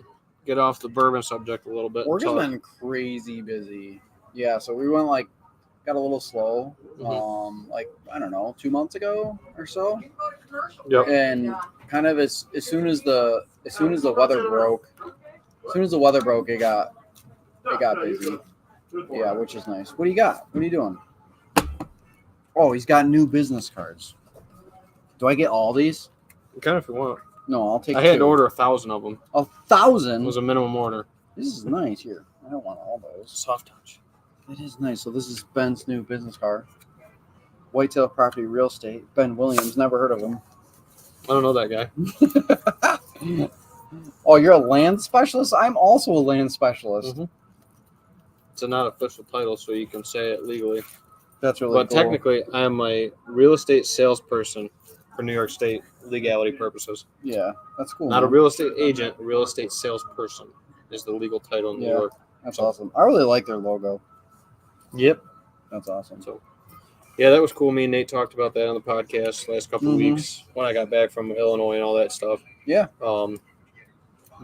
Get off the bourbon subject a little bit. Work has Talk- been crazy busy. Yeah, so we went got a little slow. Like I don't know, 2 months ago or so. Yep. And kind of as soon as the weather broke, it got busy. Yeah, which is nice. What do you got? What are you doing? Oh, he's got new business cards. Do I get all these? Kind of if you want. No, I'll take I had to 2. order 1,000 of them. It 1,000? was a minimum order. This is nice here. I don't want all those. Soft touch. It is nice. So this is Ben's new business card. Whitetail Property Real Estate. Ben Williams. Never heard of him. I don't know that guy. Oh, you're a land specialist? I'm also a land specialist. Mhm. It's a not official title, so you can say it legally. That's really But cool. technically, I am a real estate salesperson for New York State legality purposes. Yeah, that's cool. Not a man. real estate agent, a real estate salesperson is the legal title in New Yeah. York. That's awesome. I really like their logo. Yep. That's awesome. So, yeah, that was cool. Me and Nate talked about that on the podcast last couple of Mhm. weeks when I got back from Illinois and all that stuff. Yeah.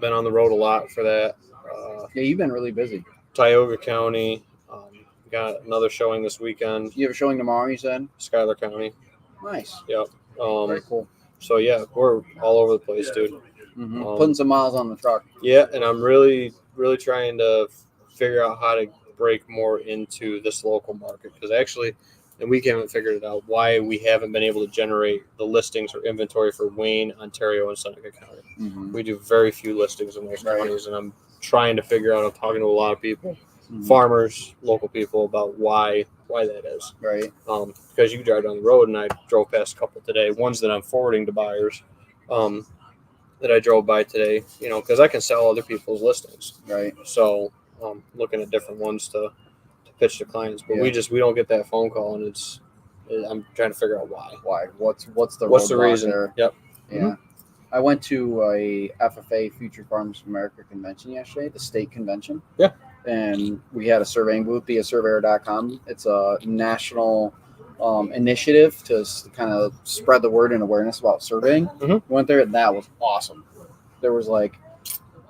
Been on the road a lot for that. Yeah, you've been really busy. Tioga County. Got another showing this weekend. You have a showing tomorrow, you said? Schuyler County. Nice. Yep. Very cool. So yeah, we're all over the place, dude. Putting some miles on the truck. Yeah, and I'm really trying to figure out how to break more into this local market because actually, and we haven't figured it out why we haven't been able to generate the listings or inventory for Wayne, Ontario, and Seneca County. We do very few listings in those Right. counties, and I'm trying to figure out. I'm talking to a lot of people, Mhm. farmers, local people, about why that is. Right. Because you drive down the road, and I drove past a couple today. Ones that I'm forwarding to buyers, that I drove by today. You know, because I can sell other people's listings. Right. So looking at different ones to pitch to clients, but Yeah. we don't get that phone call, and I'm trying to figure out why. Why? What's the What's the roadblock reason? there? Yep. Yeah. I went to a FFA Future Farmers of America convention yesterday, the state convention. Yeah. And we had a surveying booth via surveyor.com. It's a national initiative to kind of spread the word and awareness about surveying. Mhm. Went there, and that was awesome. There was like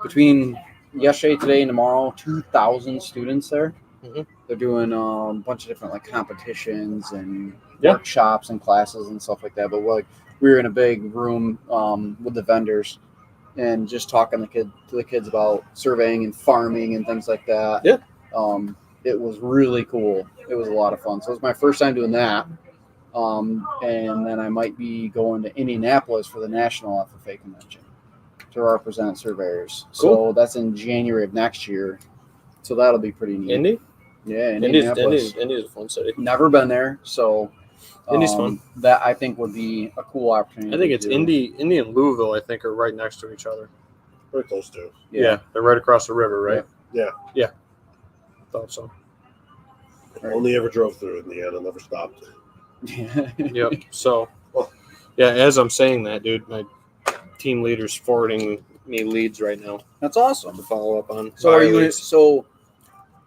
between yesterday, today, and tomorrow, 2,000 students there. Mhm. They're doing a bunch of different like competitions and Yeah. workshops and classes and stuff like that. But we were in a big room with the vendors and just talking to the kids about surveying and farming and things like that. Yeah. It was really cool. It was a lot of fun. So it was my first time doing that. And then I might be going to Indianapolis for the National FFA convention to represent surveyors. So that's in January of next year. So that'll be pretty neat. Indy? Yeah, Indianapolis. Indy's a fun city. Never been there, so Indy's fun. That I think would be a cool opportunity. I think it's to- Indy and Louisville, I think, are right next to each other. Very close to. Yeah. They're right across the river, right? Yeah. Thought so. Only ever drove through in the end and never stopped. Yep. So, yeah, as I'm saying that, dude, my team leader's forwarding me leads right now That's awesome. to follow up on. So are Buyer you? leads. So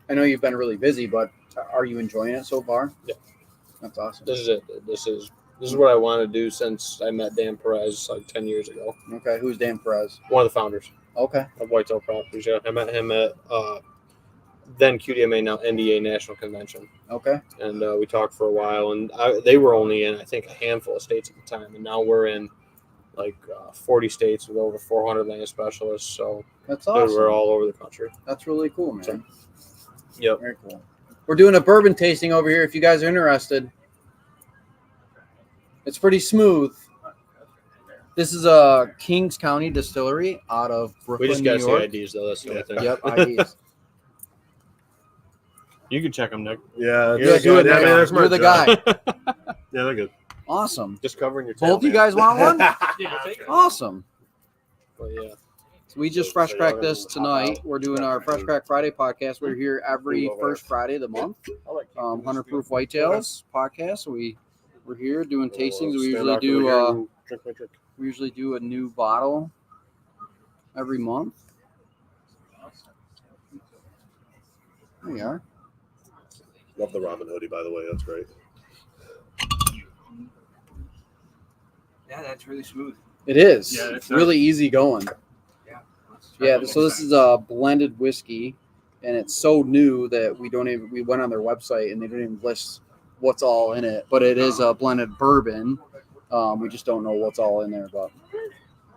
I know you've been really busy, but are you enjoying it so far? Yeah. That's awesome. This is it. This is what I want to do since I met Dan Perez like 10 years ago. Okay, who's Dan Perez? One of the founders Okay. of Whitetail Properties. Yeah, I met him at then QDMA, now NDA National Convention, Okay. and we talked for a while. And they were only in, I think, a handful of states at the time, and now we're in like 40 states with over 400 land specialists. So That's dude, awesome. we're all over the country. That's really cool, man. Yep. Very cool. We're doing a bourbon tasting over here if you guys are interested. It's pretty smooth. This is a Kings County Distillery out of Brooklyn, We just New got to see York. IDs though. That's the only thing. Yep, IDs. You can check them, Nick. Yeah, You're that's the good. guy. I mean, that's my You're the job. guy. Yeah, they're good. Awesome. Just covering your tail. Both you man. guys want one? Yeah, take it. Awesome. But yeah. So we just fresh cracked this tonight. We're doing our Fresh Crack Friday podcast. We're here every first Friday of the month. 100 Proof Whitetails podcast. So we're here doing tastings. We usually do Drink my drink. we usually do a new bottle every month. There you are. Love the Robin hoodie, by the way. That's great. Yeah, that's really smooth. It is. Yeah, it's really easy going. Yeah. Yeah, so this is a blended whiskey, and it's so new that we went on their website and they don't even list what's all in it. But it is a blended bourbon. We just don't know what's all in there, but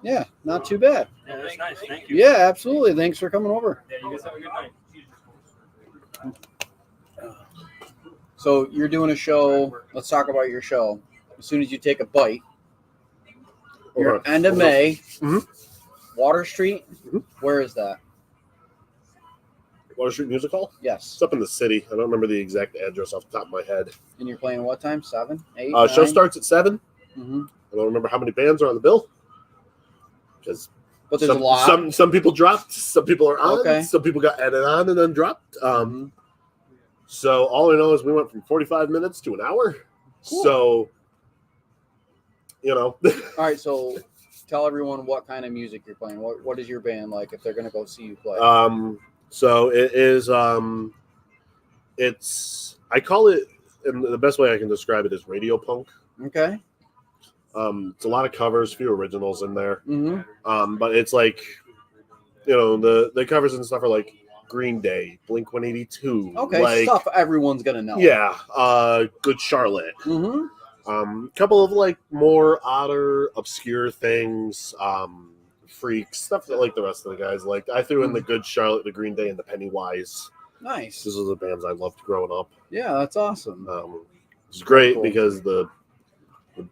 yeah, not too bad. Yeah, that's nice. Thank you. Yeah, absolutely. Thanks for coming over. Yeah, you guys have a good night. So you're doing a show. Let's talk about your show. As soon as you take a bite, you're Okay. end of May, Mhm. Water Street. Mhm. Where is that? Water Street Music Hall? Yes. It's up in the city. I don't remember the exact address off the top of my head. And you're playing what time? 7, 8, Show starts at 7. Mm-hmm. I don't remember how many bands are on the bill. Because But there's a lot. Some people dropped, some people are on, Okay. some people got added on and then dropped. Mhm. So all I know is we went from 45 minutes to an hour. Cool. So, you know, All right, so tell everyone what kind of music you're playing. What is your band like if they're gonna go see you play? so it is. I call it, and the best way I can describe it is radio punk. Okay. It's a lot of covers, few originals in there. Mm-hmm. But it's like, you know, the covers and stuff are like Green Day, Blink 182. Okay, like, stuff everyone's gonna know. yeah, Good Charlotte. Mm-hmm. Couple of like more odder, obscure things, freaks, stuff that like the rest of the guys liked. I threw in the Good Charlotte, the Green Day, and the Pennywise. Nice. These are the bands I loved growing up. Yeah, that's awesome. It's great Cool. because the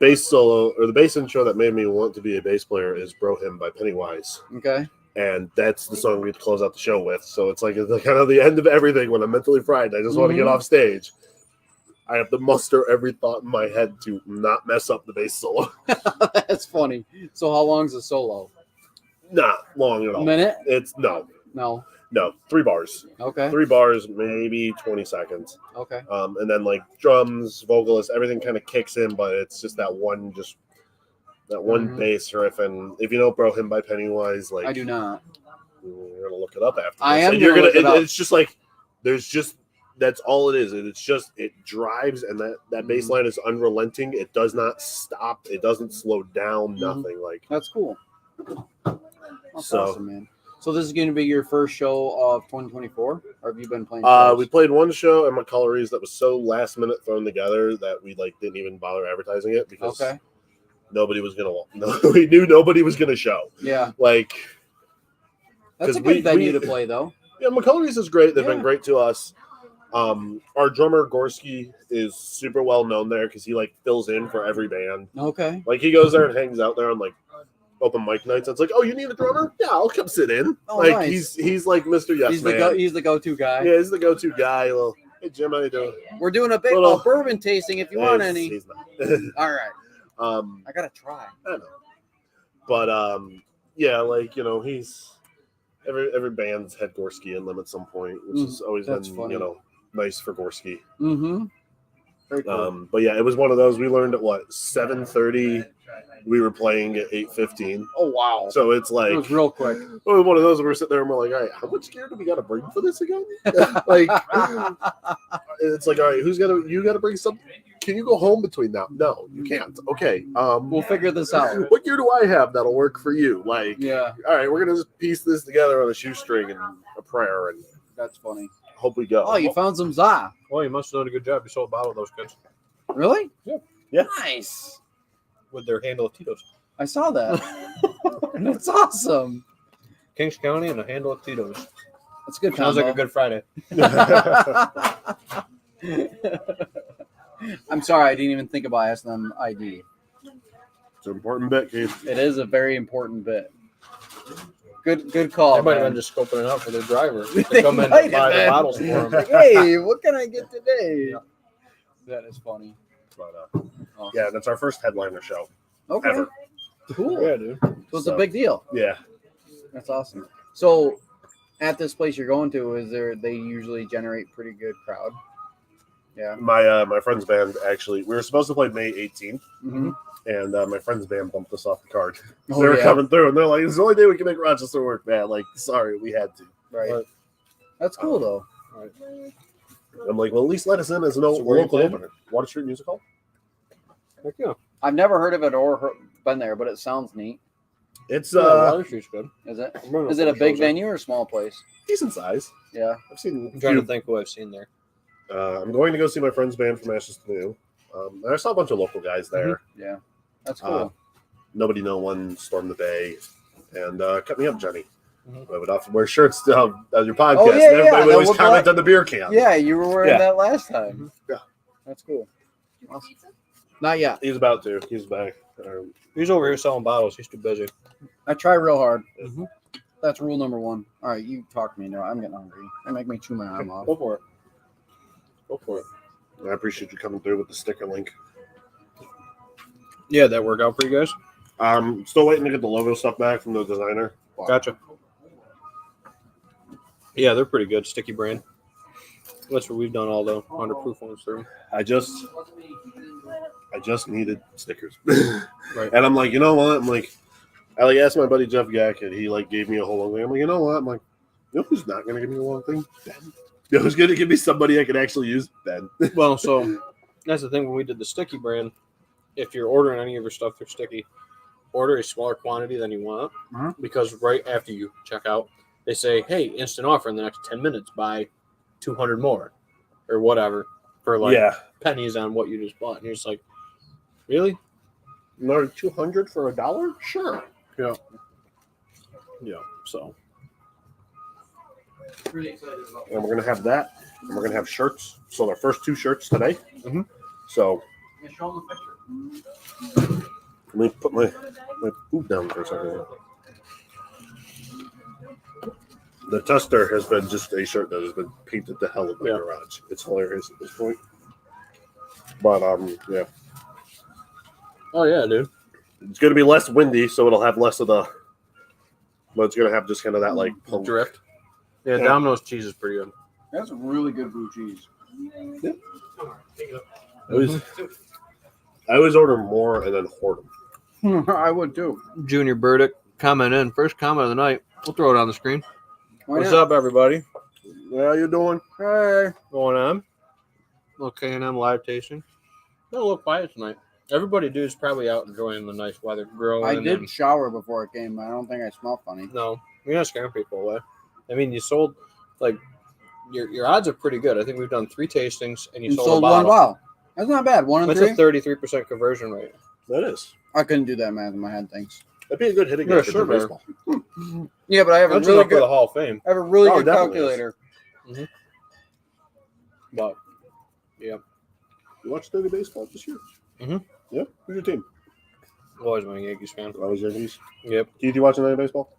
bass solo or the bass intro that made me want to be a bass player is "Bro Him" by Pennywise, Okay. and that's the song we close out the show with. So it's like the kind of the end of everything when I'm mentally fried. I just want to get Mhm. off stage. I have to muster every thought in my head to not mess up the bass solo. That's funny. So how long's the solo? Not long at A all. minute? It's no, 3 bars. Okay. 3 bars, maybe 20 seconds. Okay. And then like drums, vocalists, everything kind of kicks in, but it's just that one Mhm. bass riff. And if you know "Bro Him" by Pennywise, like I do not. you're gonna look it up after. I this. am And you're gonna gonna. look it up. It's just like there's just That's all it is. And it's just it drives, and that bass line is unrelenting. It does not stop. It doesn't slow down. Nothing like. That's cool. That's So- awesome, man. So this is going to be your first show of 2024, or have you been playing? We played one show at McCullery's that was so last minute thrown together that we like didn't even bother advertising it because nobody was gonna. No, we knew nobody was gonna show. Yeah, Like that's a 'cause good venue to play, though. yeah, McCullery's is great. They've Yeah. been great to us. Our drummer Gorski is super well known there because he like fills in for every band. Okay. Like he goes there and hangs out there on like open mic nights. It's like, oh, you need a drummer? Yeah, I'll come sit in. Oh, like nice. he's like Mr. Yes He's Man. he's the go-to guy. Yeah, he's the go-to guy. Well, hey Jim, how you doing? We're doing a big Little- bourbon tasting if you want He's- any. He's not. All right. I gotta try. I know. But yeah, like he's every band's had Gorski in them at some point, which has always been that's funny. nice for Gorski. Mm-hmm. Very cool. But yeah, it was one of those. We learned at 7:30. We were playing at 8:15. Oh wow. So it's like It was real quick. it was one of those where we're sitting there and we're like, all right, how much gear do we got to bring for this again? Like it's like, all right, you got to bring something. Can you go home between now? No, you can't. Okay. We'll figure this out. What gear do I have that'll work for you? Like, Yeah, all right, we're gonna just piece this together on a shoestring and a prayer and that's funny. hope we go. Oh, you found some za. Well, you must have done a good job. You sold a bottle of those kids Really? Yeah. Nice. with their handle of Tito's. I saw that. That's awesome. Kings County and a handle of Tito's. That's a good. Sounds like a combo. good Friday. I'm sorry, I didn't even think about asking them ID. It's an important bit, Keith. It is a very important bit. Good call. They might have man. been just scoping it out for their driver. They They come in might and have buy the been. bottles for them. Like, hey, what can I get today? That is funny. But, Awesome. yeah, that's our first headliner show Okay. ever. Cool. Yeah, dude. So it's a big deal. Yeah. That's awesome. So, at this place you're going to, they usually generate pretty good crowd? Yeah. My friend's band actually, we were supposed to play May 18th, Mm-hmm. and my friend's band bumped us off the card. Oh, They were yeah. coming through, and they're like, "It's the only day we can make Rochester work, man." Like, sorry, we had to. Right. But- That's cool though. I'm like, well, at least let us in as an So where you local playing? opener. Water Street Music Hall. Heck yeah. I've never heard of it or been there, but it sounds neat. It's Yeah, Water Street's good. Is it? I'm running Is it a couple big shows there. venue or a small place? decent size. Yeah. I've seen. I'm trying to think who I've seen there. I'm going to go see my friend's band from Ashes to New. And I saw a bunch of local guys there. Yeah. That's cool. Nobody No One stormed the bay, and cut me up, Jenny. Mhm. I would often wear shirts on your podcast. Oh, yeah, and yeah, everybody would that always would comment like- on the beer can. Yeah, you were wearing Yeah. that last time. Yeah. That's cool. Awesome. Not yet. He's about to. He's back. He's over here selling bottles. He's too busy. I try real hard. Mhm. That's rule number one. All right, you talk to me now. I'm getting hungry. They make me chew my arm off. Go for it. Go for it. I appreciate you coming through with the sticker link. Yeah, that worked out for you guys? Still waiting to get the logo stuff back from the designer. Gotcha. Yeah, they're pretty good. Sticky brand. That's what we've done all the 100 proof ones through. I just needed stickers. Right. And I'm like, you know what? I'm like, I like asked my buddy Jeff Gack, and he like gave me a whole long thing. I'm like, you know what? I'm like, you know who's not gonna give me a long thing? Ben. You know who's gonna give me somebody I can actually use? Ben. Well, so that's the thing when we did the sticky brand. If you're ordering any of your stuff through sticky, order a smaller quantity than you want because right after you check out, they say, hey, instant offer in the next 10 minutes, buy 200 more or whatever for like pennies on what you just bought. And you're just like, really? Another 200 for $1? Sure. Yeah. Yeah. So And we're gonna have that, and we're gonna have shirts. So our first 2 shirts today. Mhm. So let me put my food down for a second. The tester has been just a shirt that has been painted to hell in my garage. It's hilarious at this point. But yeah. oh yeah, dude. It's gonna be less windy, so it'll have less of the. But it's gonna have just kind of that like punk. Drift. Yeah, Domino's cheese is pretty good. That's really good blue cheese. I always order more and then hoard them. I would too. Junior Burdick comment in. First comment of the night. We'll throw it on the screen. Why What's not? up, everybody? How you doing? Hey, going on? Okay, and I'm live tasting. Been a little quiet tonight. Everybody, dude, is probably out enjoying the nice weather, growing. I did and- shower before it came, but I don't think I smell funny. No, you're not scaring people away. I mean, you sold like your odds are pretty good. I think we've done 3 tastings, and you You sold, sold a one bottle. bottle. That's not bad. 1 and That's 3. a 33% conversion rate. That is. I couldn't do that math in my head. Thanks. That'd be a good hitting You're a record for surveyor. baseball. Yeah, but I have a That's really enough for the good. Hall of Fame. I have a really Oh, good definitely is. calculator. But yeah, You watched any baseball this year? Mhm. Yeah. Who's your team? always been a Yankees fan. I was Yankees. Yep. Keith, you watching any baseball?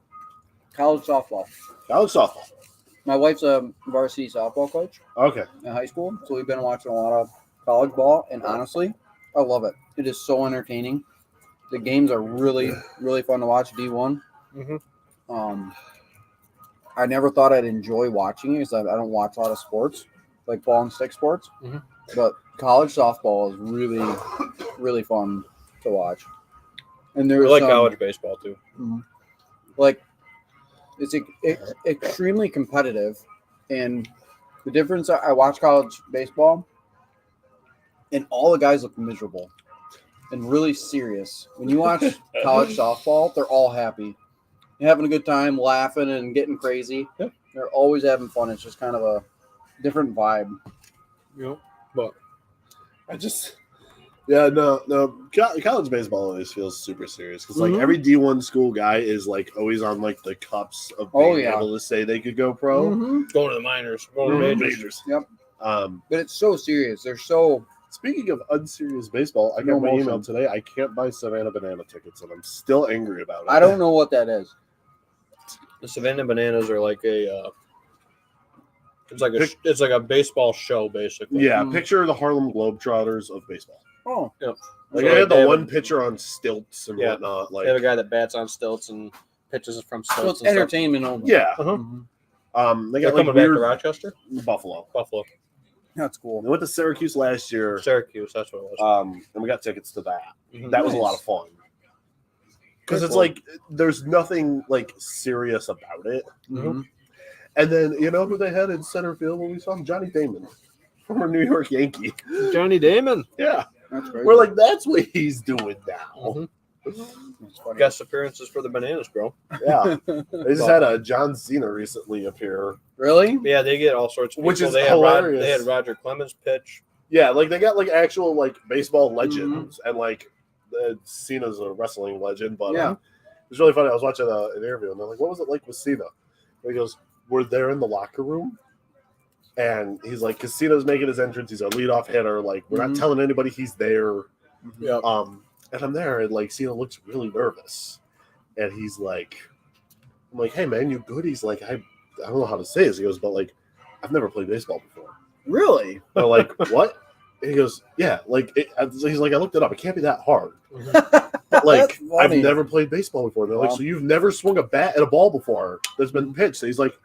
College softball. College softball. My wife's a varsity softball coach Okay. in high school, so we've been watching a lot of college ball, and honestly, I love it. It is so entertaining. The games are really, really fun to watch. D1. Mhm. I never thought I'd enjoy watching it because I don't watch a lot of sports, like ball and stick sports. Mhm. But college softball is really, really fun to watch. And We there's like some- college baseball too. like it's extremely competitive, and the difference I watch college baseball and all the guys look miserable and really serious. When you watch college softball, they're all happy, having a good time, laughing and getting crazy. Yeah. They're always having fun. It's just kind of a different vibe. But College baseball always feels super serious because like Mhm. every D1 school guy is like always on like the cups of Oh, being yeah. able to say they could go pro. Mhm. going to the minors, going to the majors. Majors. Yep. But It's so serious. They're so speaking of unserious baseball, I No got my emotion. email today. I can't buy Savannah Banana tickets, and I'm still angry about it. I don't know what that is. The Savannah Bananas are like a. It's like a baseball show basically. Yeah, Mm. picture the Harlem Globetrotters of baseball. Oh, Like So I had they the have one a- pitcher on stilts and Yeah. whatnot. Like They have a guy that bats on stilts and pitches from stilts. so it's and stuff. entertainment only. yeah, Uh-huh. Mhm. they They're got like coming back to weird Rochester, Buffalo. Buffalo, That's cool. I went to Syracuse last year, Syracuse. That's what it was. and we got tickets to that. Mhm. That was a Nice. lot of fun because Very it's cool. like there's nothing like serious about it. Mhm. And then you know who they had in center field when we saw him? Johnny Damon, former New York Yankee. Johnny Damon. Yeah, That's crazy. we're like that's what he's doing now. Mhm. That's funny. Guest appearances for the Bananas, bro. Yeah, they just had a John Cena recently appear. Really? Yeah, they get all sorts of Which people. is they hilarious. They had Roger Clemens pitch. Yeah, like they got like actual like baseball legends, and like Cena's a wrestling legend, but Yeah. it was really funny. I was watching an interview, and they're like, "What was it like with Cena?" And he goes, "We're there in the locker room." And he's like, because Cena's making his entrance, he's our leadoff hitter. Like, we're not Mhm. telling anybody he's there. Yeah. And I'm there, and like Cena looks really nervous, and he's like, "I'm like, hey man, you good?" He's like, I don't know how to say this. He goes, but like, I've never played baseball before. Really? They're like, what? And he goes, yeah, like he's like, I looked it up. It can't be that hard. But like, That's I've funny. never played baseball before. They're like, Wow. so you've never swung a bat at a ball before that's been pitched? So he's like,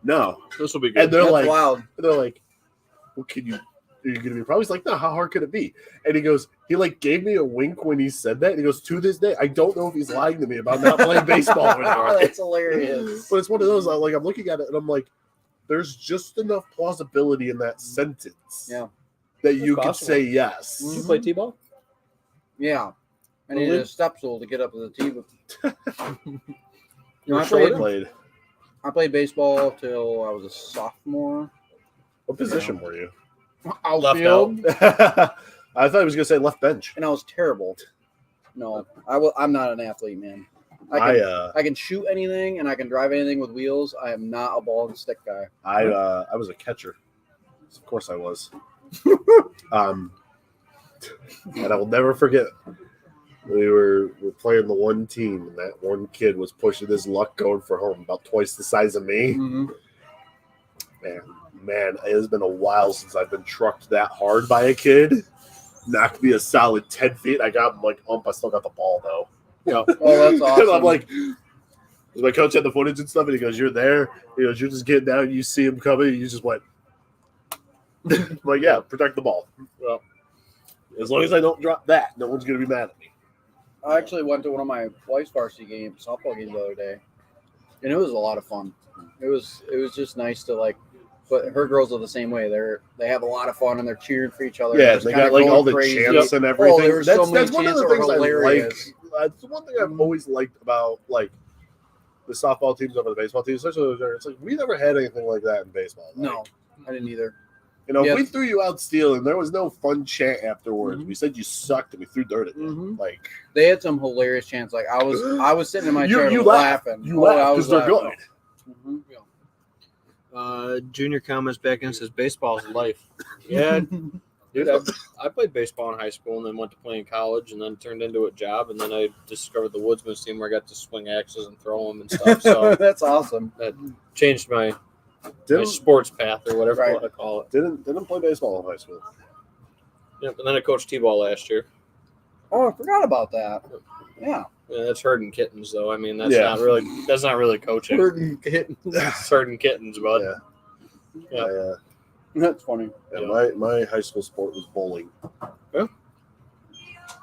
no. This will be good. And they're That's like, wild. well, are you gonna be pro? He's like, no, how hard could it be? And he goes, he like gave me a wink when he said that. And he goes, to this day, I don't know if he's lying to me about not playing baseball or not. That's hilarious. But it's one of those, like, I'm looking at it and I'm like, there's just enough plausibility in that sentence Yeah. that you That's could possible. say yes. Did you play T-ball? Yeah. I needed Really? a step stool to get up to the tee. You're I short played, played. I played baseball till I was a sophomore. What position were you? Outfield. I thought he was gonna say left bench. And I was terrible. No, I'm not an athlete, man. I can shoot anything and I can drive anything with wheels. I am not a ball and stick guy. I was a catcher. Of course I was. And I will never forget. We're playing the one team, and that one kid was pushing his luck going for home, about twice the size of me. Mm-hmm. Man, it has been a while since I've been trucked that hard by a kid. Knocked me a solid 10 feet. I got him like I still got the ball though. Yeah. Oh, that's And awesome. I'm like, 'cause my coach had the footage and stuff, and he goes, "You're there." He goes, "You're just getting down. You see him coming. You just went." I'm like, yeah, protect the ball. Well, as long as I don't drop that, no one's gonna be mad at me. I actually went to one of my wife's varsity games, softball games the other day, and it was a lot of fun. It was just nice to like But her girls are the same way. They have a lot of fun and they're cheering for each other. Yeah, Just they kinda got like going all the crazy. chants and everything. there were so many That's one of chants the that were things I like. hilarious. That's one thing I've always liked about like the softball teams over the baseball teams. Especially it's like we never had anything like that in baseball. Like, No, I didn't either. You know, Yeah. if we threw you out stealing, there was no fun chant afterwards. Mhm. We said you sucked and we threw dirt at you. Mhm. Like They had some hilarious chants. Like I was sitting in my You- chair you laugh. laughing. you Oh, laugh I because was they're laughing. good. Mhm. Junior comments back in says baseball's life. Yeah, dude, I played baseball in high school and then went to play in college and then turned into a job and then I discovered the Woodsman's team where I got to swing axes and throw them and stuff. So That's awesome. that changed my Didn't sports path or whatever Right. you want to call it. didn't play baseball in high school. Yep, and then I coached t-ball last year. Oh, I forgot about that. Yeah. Yeah, that's herding kittens, though. I mean, that's Yeah. not really coaching. It's herding kittens, bud. Yeah. That's funny. My high school sport was bowling.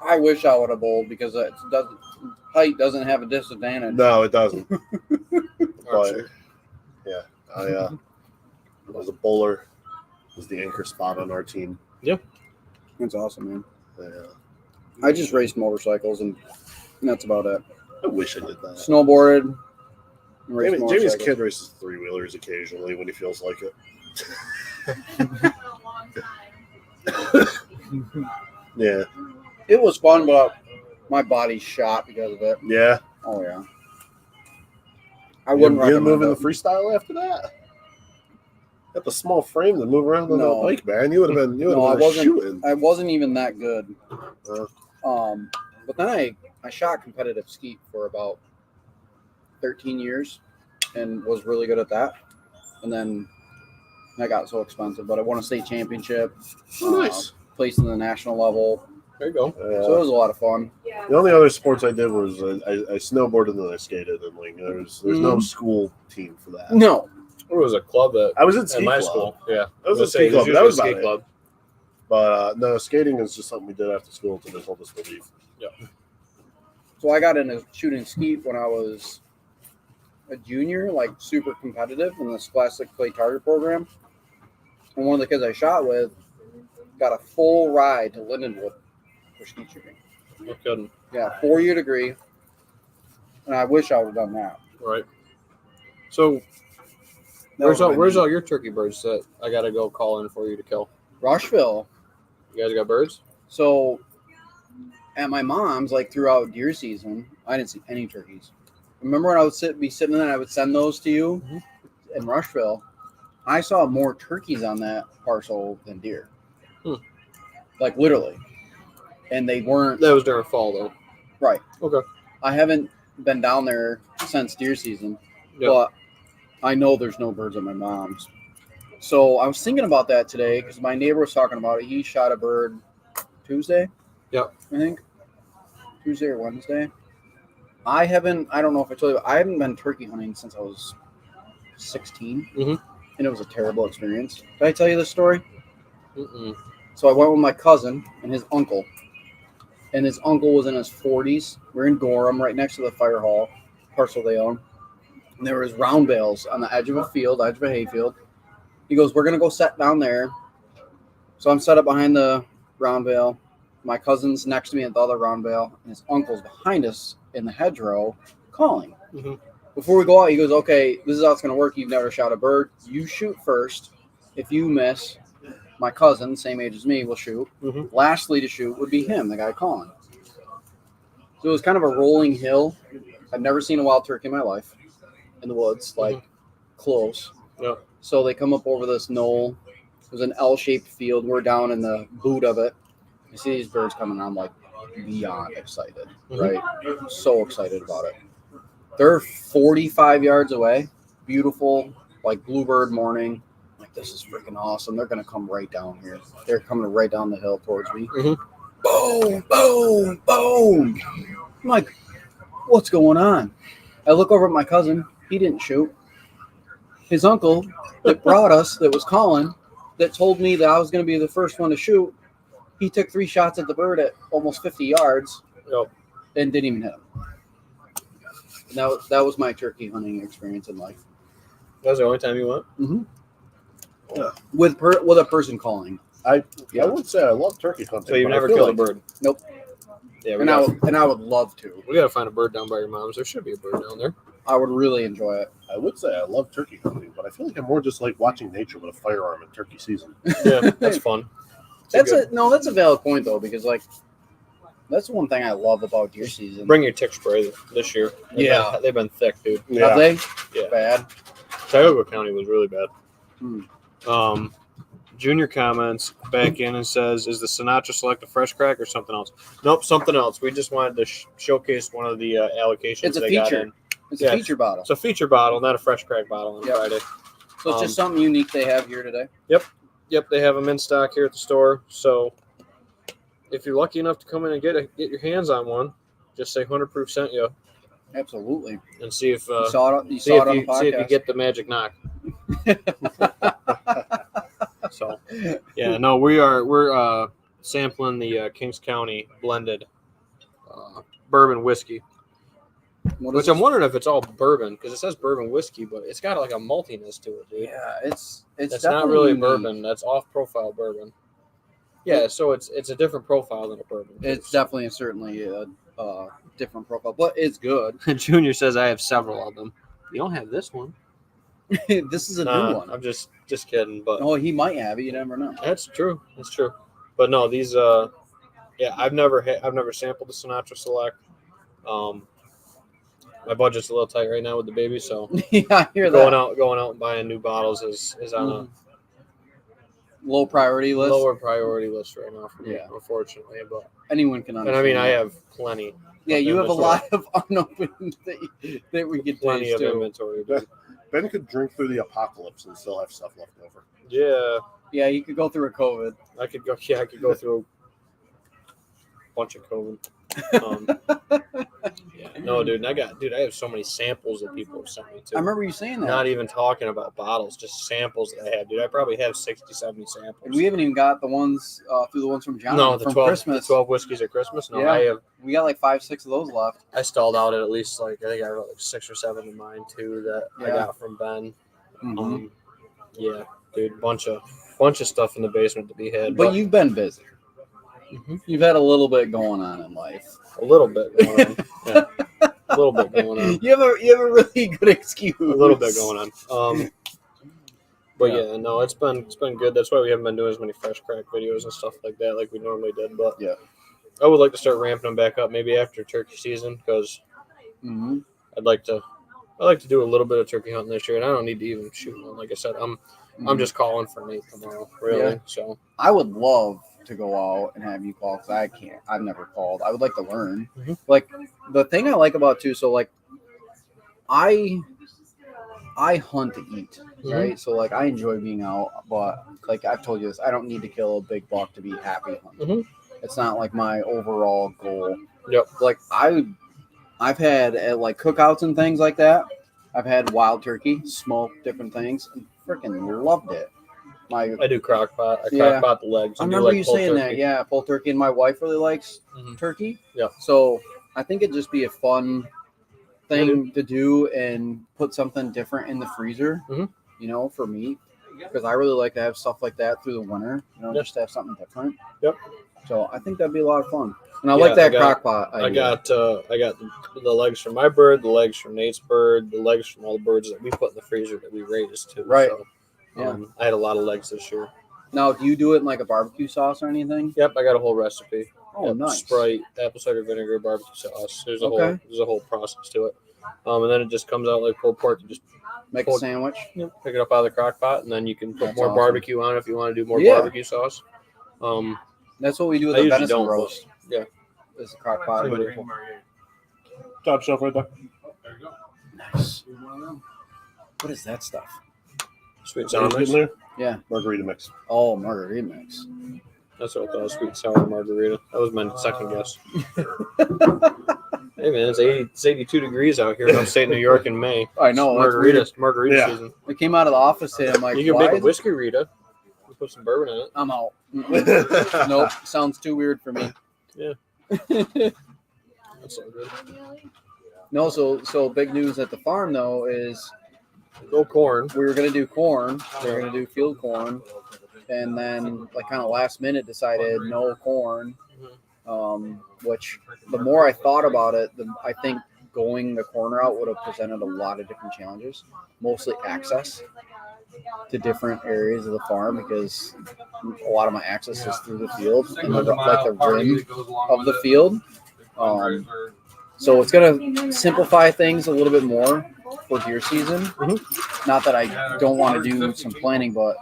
I wish I would have bowled because height doesn't have a disadvantage. No, it doesn't. but Archer. yeah, I was a bowler. Was the anchor spot on our team. That's awesome, man. Yeah. I just raced motorcycles and that's about it. I wish I did that. Snowboarded. and raced Jamie's motorcycles. kid races 3-wheelers occasionally when he feels like it. Yeah. It was fun, but my body's shot because of it. Yeah. Oh yeah. I wouldn't You didn't move recommend in it. the freestyle after that. Got the small frame to move around on No. the bike, man. You would have been. You would No, I have been wasn't. shooting. I wasn't even that good. Uh. But then I shot competitive skeet for about 13 years and was really good at that. And then that got so expensive, but I won a state championship. Oh, nice. Placed in the national level. There you go. So it was a lot of fun. The only other sports I did was I snowboarded and then I skated, and like there's no school team for that. No. There was a club I was in at ski my club. school. Yeah, I was gonna in ski say, club. there's That was usually a about ski it. club. But no, skating is just something we did after school until they told us to leave. So I got into shooting skeet when I was a junior, like super competitive in the Scholastic Play Target program. And one of the kids I shot with got a full ride to Lindenwood for skeet shooting. No kidding. Yeah, 4-year degree. And I wish I would have done that. Right. So where's all your turkey birds that I gotta go call in for you to kill? Rushville. You guys got birds? So at my mom's, like throughout deer season, I didn't see any turkeys. Remember when I would be sitting there and I would send those to you in Rushville? I saw more turkeys on that parcel than deer. Like literally. And they weren't That was during fall though. right. Okay. I haven't been down there since deer season, Yeah. but I know there's no birds at my mom's. So I was thinking about that today because my neighbor was talking about it. He shot a bird Tuesday. Yep. I think Tuesday or Wednesday. I don't know if I told you, I haven't been turkey hunting since I was 16, and it was a terrible experience. Did I tell you this story? Mm-mm. So I went with my cousin and his uncle, and his uncle was in his 40s. We're in Gorham, right next to the fire hall parcel they own. And there was round bales on the edge of a hayfield. He goes, "We're gonna go set down there." So I'm set up behind the round bale. My cousin's next to me at the other round bale, and his uncle's behind us in the hedgerow calling. Before we go out, he goes, "Okay, this is how it's gonna work. You've never shot a bird. You shoot first. If you miss, my cousin, same age as me, will shoot. Lastly to shoot would be him, the guy calling." So it was kind of a rolling hill. I've never seen a wild turkey in my life in the woods, like close. Yep. So they come up over this knoll. It was an L-shaped field. We're down in the boot of it. I see these birds coming. I'm like beyond excited, right? So excited about it. They're 45 yards away. Beautiful, like bluebird morning. Like, this is freaking awesome. They're gonna come right down here. They're coming right down the hill towards me. Boom, boom, boom. I'm like, what's going on? I look over at my cousin. He didn't shoot. His uncle that brought us, that was calling, that told me that I was going to be the first one to shoot, he took 3 shots at the bird at almost 50 yards and didn't even hit him. And that was my turkey hunting experience in life. That was the only time you went? with a person calling. I would say I love turkey hunting. So you but I never feel killed like a bird? Nope. Yeah, And I would love to. we gotta find a bird down by your mom's. There should be a bird down there. I would really enjoy it. I would say I love turkey hunting, but I feel like I'm more just like watching nature with a firearm in turkey season. Yeah, that's fun. That's a valid point though, because like that's one thing I love about deer season. Bring your tick spray this year. They've been thick, dude. Have they? Yeah. Bad. Tioga County was really bad. Hmm. Junior comments back in and says, "Is the Sinatra Select a fresh crack or something else?" Nope, something else. We just wanted to showcase one of the allocations It's a they got feature. in. It's Yeah. a feature bottle. It's a feature bottle, not a fresh crack bottle on Yep. Friday. So it's just something unique they have here today. Yep, they have them in stock here at the store. So if you're lucky enough to come in and get your hands on one, just say 100 Proof sent you Absolutely. and see if You saw it. You see saw if it on you the see if you podcast. get the magic knock. So yeah, no, we're sampling the Kings County blended bourbon whiskey, What which is I'm this? wondering if it's all bourbon because it says bourbon whiskey, but it's got like a maltiness to it, dude. Yeah, it's That's not definitely really unique. bourbon. That's off-profile bourbon. Yeah, so it's a different profile than a bourbon. It's definitely certainly a different profile, but it's good. Junior says I have several of them. You don't have this one. This is a new one. I'm just kidding, but Oh, he might have it. You never know. that's true. That's true. But no, these yeah, I've never sampled the Sinatra Select. My budget's a little tight right now with the baby, so Yeah, I hear going that. out and buying new bottles is on a Low priority list. lower priority list right now for me, Yeah. unfortunately. But Anyone can and understand. I mean, I that. have plenty. Yeah, you have a inventory. lot of unopened that we could Plenty taste of too. inventory. Yeah. Dude. Ben could drink through the apocalypse and still have stuff left over. Yeah, Yeah, you could go through a COVID. I could go. Yeah, I could go through a bunch of COVID. Yeah, no, dude. And I have so many samples that people have sent me too. I remember you saying that. Not even talking about bottles, just samples that I have, dude. I probably have 60, 70 samples. And we haven't even got the ones through the ones from John No, the from 12, Christmas. the 12 whiskeys at Christmas. No, Yeah. We got like 5-6 of those left. I stalled out at least I think I got like 6 or 7 of mine too that I Yeah. got from Ben. Mhm. Yeah, dude, bunch of stuff in the basement to be had. But you've been busy. Mhm. You've had a little bit going on in life. a little bit going on. Yeah, a little bit going on. You have a really good excuse. A little bit going on. But yeah, no, it's been good. That's why we haven't been doing as many fresh crack videos and stuff like that like we normally did. But Yeah. I would like to start ramping them back up maybe after turkey season because Mm-hmm. I'd like to do a little bit of turkey hunting this year, and I don't need to even shoot one. Like I said, I'm just calling for Nate tomorrow, really. Yeah. So I would love to go out and have you call because I can't. I've never called. I would like to learn. Mhm. Like the thing I like about too. So like, I hunt to eat, right? So like I enjoy being out, but like I've told you this, I don't need to kill a big buck to be happy hunting. Mhm. It's not like my overall goal. Yep. Like I've had at like cookouts and things like that. I've had wild turkey, smoked different things, and freaking loved it. I do crock pot. I Yeah. crock pot the legs. I and do, remember like, you pulled saying that, turkey. yeah, pulled turkey, and my wife really likes Mhm. turkey. Yeah. So I think it'd just be a fun thing to do and put something different in the freezer, Mhm. you know, for meat. Because I really like to have stuff like that through the winter, you know, Yep. just to have something different. Yep. So I think that'd be a lot of fun. And I Yeah, like that I got- crock pot I idea. got the legs from my bird, the legs from Nate's bird, the legs from all the birds that we put in the freezer that we raised too. Right. So, Yeah. I had a lot of legs this year. Now, do you do it in like a barbecue sauce or anything? Yep, I got a whole recipe. Oh, Yep, nice. Sprite, apple cider vinegar, barbecue sauce. There's a Okay. whole process to it. And then it just comes out like pulled pork. You just Make pull- a sandwich. pick it up out of the crock pot, and then you can put That's more awesome. barbecue on it if you want to do more Yeah. barbecue sauce. That's what we do with I the usually venison don't, but- roast. yeah. It's a crock pot. Beautiful. Top shelf right there. Nice. What is that stuff? Sweet and Sounds sour good mix. in there? Yeah. Margarita mix. Oh, margarita mix. That's what I thought. Sweet and sour margarita. That was my second guess. Hey man, it's 82 degrees out here in upstate New York in May. I know. That's Margarita Yeah. season. We came out of the office today. I'm like, You can why make a is- whiskey Rita. You put some bourbon in it. I'm out. Mm-mm. Nope. Sounds too weird for me. Yeah. That's so good. No, so big news at the farm though is No corn. We were gonna do corn. We were gonna do field corn, and then like kind of last minute decided no corn. Which the more I thought about it, I think going the corn route would have presented a lot of different challenges, mostly access to different areas of the farm because a lot of my access is through the field and like the rim of the field. So it's gonna simplify things a little bit more for deer season. Not that I don't want to do some planning, but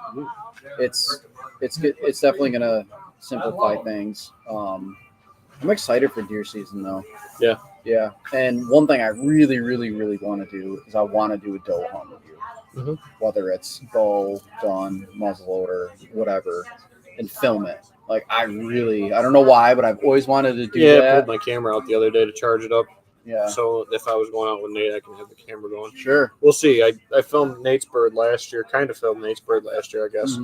it's good. It's definitely gonna simplify things. I'm excited for deer season though. Yeah. Yeah. And one thing I really, really, really want to do is I want to do a doe hunt with you. Whether it's bow, gun, muzzleloader, whatever, and film it. Like I don't know why, but I've always wanted to do I that. pulled my camera out the other day to charge it up. Yeah. So if I was going out with Nate, I can have the camera going. Sure. We'll see. I filmed Nate's bird last year. Kind of filmed Nate's bird last year, I guess,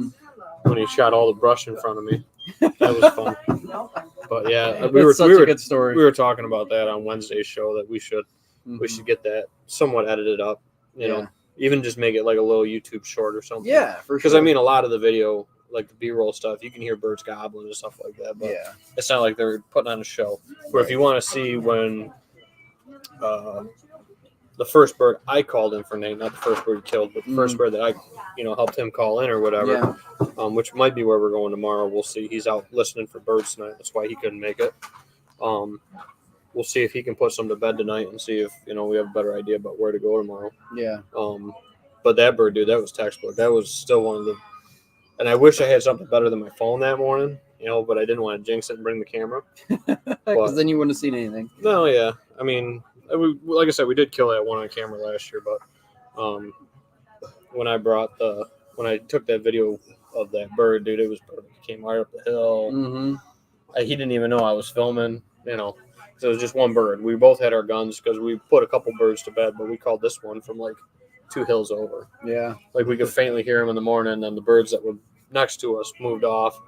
when he shot all the brush in front of me. That was fun. But yeah, we were a good story. We were talking about that on Wednesday's show that we should get that somewhat edited up. You know, even just make it like a little YouTube short or something. Yeah, for sure. Because I mean, a lot of the video, like the B-roll stuff, you can hear birds gobbling and stuff like that. But it's not like they're putting on a show. But if you want to see when the first bird I called in for Nate, not the first bird he killed, but the first bird that I, helped him call in or whatever, which might be where we're going tomorrow. We'll see. He's out listening for birds tonight. That's why he couldn't make it. We'll see if he can put some to bed tonight and see if, we have a better idea about where to go tomorrow. Yeah. But that bird, dude, that was textbook. That was still one of the, and I wish I had something better than my phone that morning, but I didn't want to jinx it and bring the camera. Because then you wouldn't have seen anything. No, yeah. I mean, like I said, we did kill that one on camera last year, but when I took that video of that bird, dude, it was perfect. He came right up the hill. He didn't even know I was filming, So it was just one bird. We both had our guns because we put a couple birds to bed, but we called this one from like 2 hills over. Yeah. Like we could faintly hear him in the morning, and then the birds that were next to us moved off.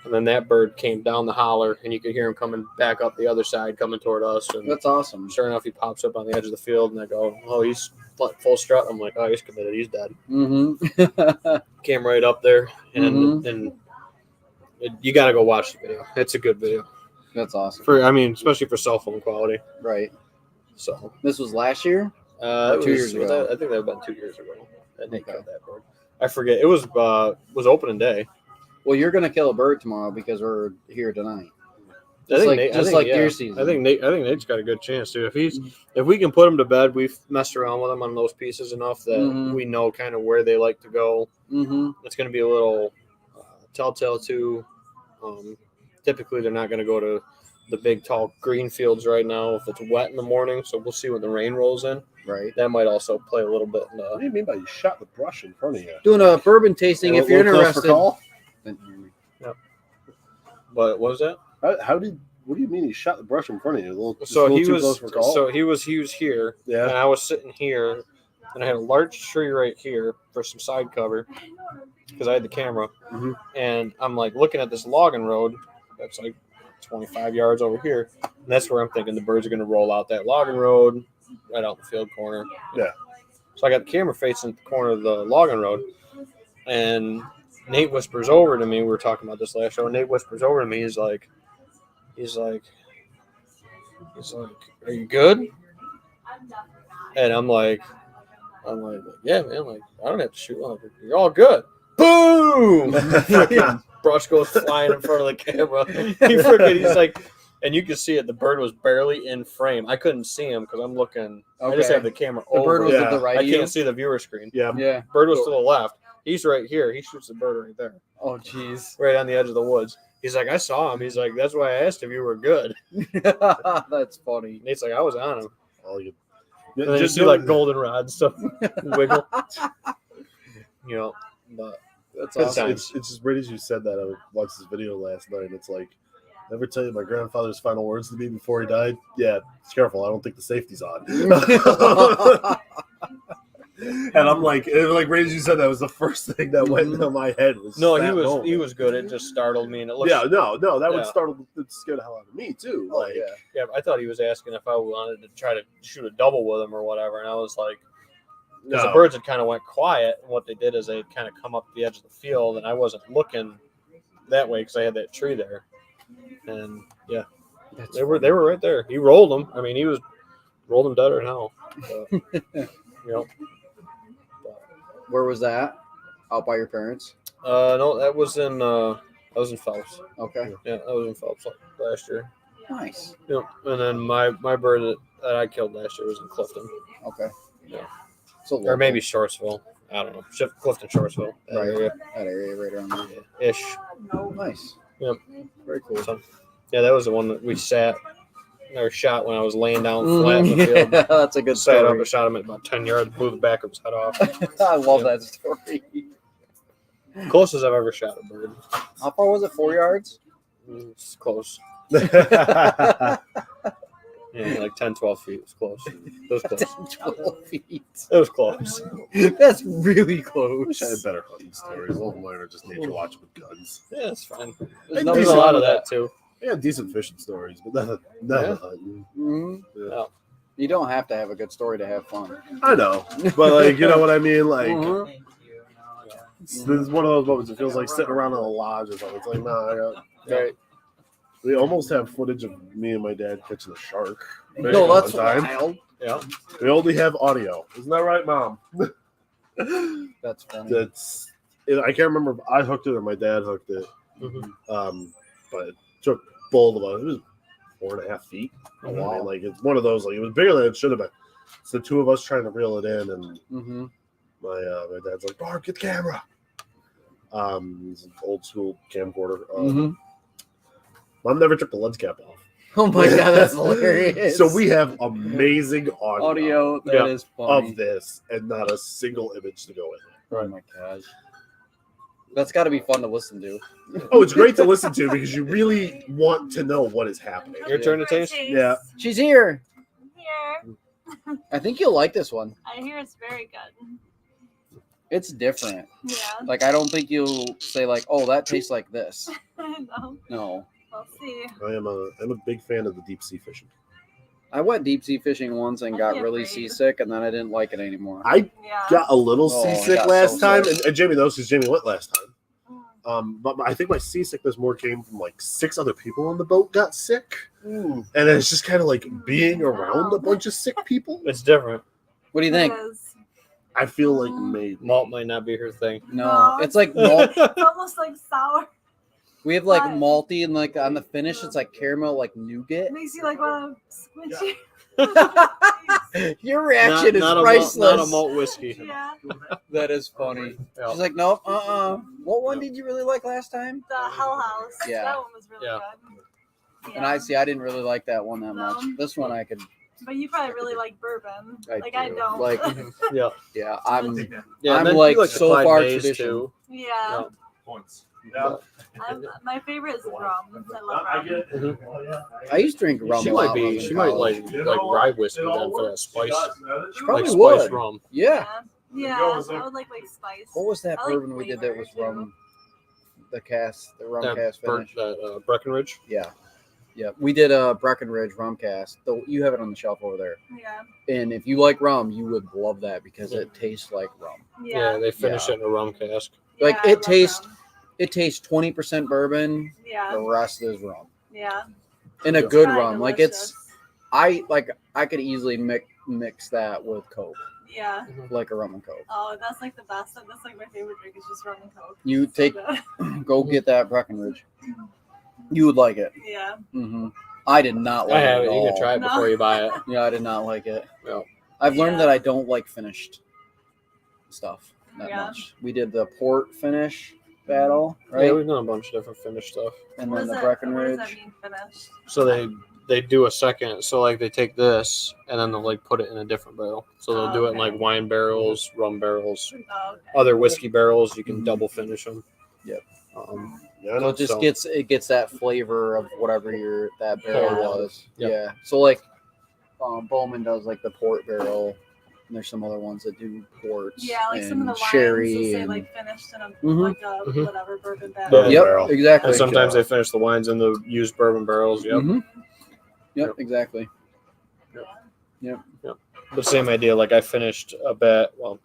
And then that bird came down the holler, and you could hear him coming back up the other side, coming toward us. And that's awesome. Sure enough, he pops up on the edge of the field, and I go, "Oh, he's full strut." I'm like, "Oh, he's committed. He's dead." Came right up there, and you got to go watch the video. It's a good video. That's awesome. Especially for cell phone quality. Right. So this was last year. 2 years ago. I think that was about 2 years ago. That Nate killed that bird. I forget. It was opening day. Well, you're gonna kill a bird tomorrow because we're here tonight. Deer season. I think Nate's got a good chance too. If we can put him to bed, we've messed around with him on those pieces enough that we know kind of where they like to go. It's going to be a little telltale too. Typically, they're not going to go to the big tall green fields right now if it's wet in the morning. So we'll see when the rain rolls in. Right. That might also play a little bit. What do you mean by you shot the brush in front of you? Doing a bourbon tasting. If you're interested. Yep. But what was that? What do you mean he shot the brush in front of you? He was here. Yeah. And I was sitting here, and I had a large tree right here for some side cover because I had the camera. And I'm like looking at this logging road that's like 25 yards over here, and that's where I'm thinking the birds are going to roll out that logging road right out the field corner. Yeah. So I got the camera facing the corner of the logging road, and Nate whispers over to me. We were talking about this last show. Nate whispers over to me. He's like, "Are you good?" And I'm like, "Yeah, man. Like, I don't have to shoot. Like, you're all good." Boom! Freaking brush goes flying in front of the camera. He's like, and you can see it. The bird was barely in frame. I couldn't see him because I'm looking. I just have the camera over. The bird was at the right. I can't see the viewer screen. Yeah. Bird was to the left. He's right here. He shoots the bird right there. Oh, jeez. Right on the edge of the woods. He's like, I saw him. He's like, that's why I asked if you were good. That's funny. Nate's like, I was on him. Oh, you And then just do like goldenrod stuff, wiggle. But that's awesome. It's just right as you said that. I watched this video last night, and it's like, ever tell you my grandfather's final words to me before he died? Yeah, be careful. I don't think the safety's on. And I'm like right as you said, that was the first thing that went into my head. He was good. It just startled me, and it looked. That would startle, it scared the hell out of me too. I thought he was asking if I wanted to try to shoot a double with him or whatever, and I was like, because the No. birds had kind of went quiet. And what they did is they kind of come up the edge of the field, and I wasn't looking that way because I had that tree there. And yeah, they were right there. He rolled them. I mean, he rolled them deader than hell. But, Where was that? Out by your parents? no, that was in Phelps. Okay. Yeah, that was in Phelps last year. Nice. Yep. And then my bird that I killed last year was in Clifton. Okay. Yeah. So Or maybe Shortsville. I don't know. Clifton, Shortsville. That Right. area. That area right around there. Ish. Nice. Yep. Very cool. So, yeah, that was the one that we sat or shot when I was laying down flat in the field. Yeah, that's a good Sat up story. and shot him at about 10 yards, blew the back of his head off. I love that story. Closest I've ever shot a bird. How far was it? 4 yards? It's close. Yeah, like 10, 12 feet. It was close. It was close. 12 feet. It was close. That's really I close. wish I had better hunting stories. All of mine are just nature watching with guns. Yeah, it's fine. Hey, There's a decent lot of with that too. Yeah, decent fishing stories, but not Yeah. hunting. Mhm. Yeah. You don't have to have a good story to have fun. I know, but like you know what I mean. Like Mhm. this is one of those moments. It feels like sitting around in a lodge or something. It's like Right. we almost have footage of me and my dad catching a shark. No, One that's time. wild. Yeah. We only have audio. Isn't that right, Mom? That's funny. I can't remember if I hooked it or my dad hooked it. Mhm. But it took both of us. It was 4.5 feet. Oh, I wow. mean, like it's one of those. Like it was bigger than it should have been. It's the two of us trying to reel it in, and Mm-hmm. my dad's like, "Barb, get the camera." It's an old school camcorder. Mm-hmm. Mom never took the lens cap off. Oh my god, that's hilarious. So we have amazing audio that is funny. of this, and not a single image to go with it. Oh my gosh. That's got to be fun to listen to. Oh, it's great to listen to because you really want to know what is happening. Your turn to taste. Yeah. She's here. Here. I think you'll like this one. I hear it's very good. It's different. Yeah. Like I don't think you'll say like, "Oh, that tastes like this." No. No. We'll see. I'm a big fan of the deep sea fishing. I went deep sea fishing once and I'd got be really afraid. seasick, and then I didn't like it anymore. I Yeah. got a little Oh, I seasick got last so time, sick. and Jamie knows because Jamie went last time. Mm. But I think my seasickness more came from like 6 other people on the boat got sick, and it's just kind of like being around a bunch of sick people. It's different. What do you think? It is. I feel like maybe. Malt might not be her thing. No, No, it's like malt. It's almost like sour. We have like But- malty, and like on the finish, it's like caramel, like nougat. It makes you like want to squinch your Your reaction is not priceless. not a malt whiskey. Yeah. That is funny. Yeah. She's like, nope, What one did you really like last time? The Hell House. Yeah. That one was really Yeah. good. And I didn't really like that one that No. much. This one I could, But you probably really like bourbon. I Like do. I don't. Like, Yeah. yeah, I'm Yeah. I'm and then like you the so Clyde far Mays, tradition. too. yeah. Points. My favorite is rum. I love rum. I used to drink rum. She a might lot be. when I was She in might college. like rye whiskey then for that spice. She probably like would. spice rum. Yeah. Yeah. I would like spice. What was that I like bourbon we did that was flavor, rum? The rum That cast finish. Breckenridge. Yeah. Yeah. We did a Breckenridge rum cast. You have it on the shelf over there. Yeah. And if you like rum, you would love that because it tastes like rum. Yeah. They finish Yeah. it in a rum cask. Like, Yeah, I it love tastes- rum. It tastes 20% bourbon. Yeah. The rest is rum. Yeah. And a Yeah. good Probably rum. Like delicious. I could easily mix that with Coke, Yeah. like a rum and Coke. Oh, that's like the best. That's like my favorite drink is just rum and Coke. You So take, good. go get that Breckenridge. You would like it. Yeah. hmm I did not like I have it. it. At You all. can try it No. before you buy it. Yeah, I did not like it. No. I've learned Yeah. that I don't like finished stuff that Yeah. much. We did the port finish battle, right? Yeah, we've done a bunch of different finished stuff. And What then does the that- What does Breckenridge. that mean, finished? So they do a second. So like they take this and then they'll like put it in a different barrel. So they'll do it in like wine barrels, rum barrels, Oh, okay. other whiskey barrels. You can Mhm. double finish them. Yep. Yeah, So it just gets that flavor of whatever that barrel Yeah. was. Yep. Yeah. So like Bowman does like the port barrel, and there's some other ones that do ports. Yeah, like some of the and wines sherry will say and like finished in a Mhm. like a Mhm. whatever bourbon Yeah. batch. yep, barrel. exactly. And sometimes they finish the wines in the used bourbon barrels. Yep. Mhm. Yep, Yep. exactly. Yep. Yep. Yep. But same idea. Like I finished a bat. Well,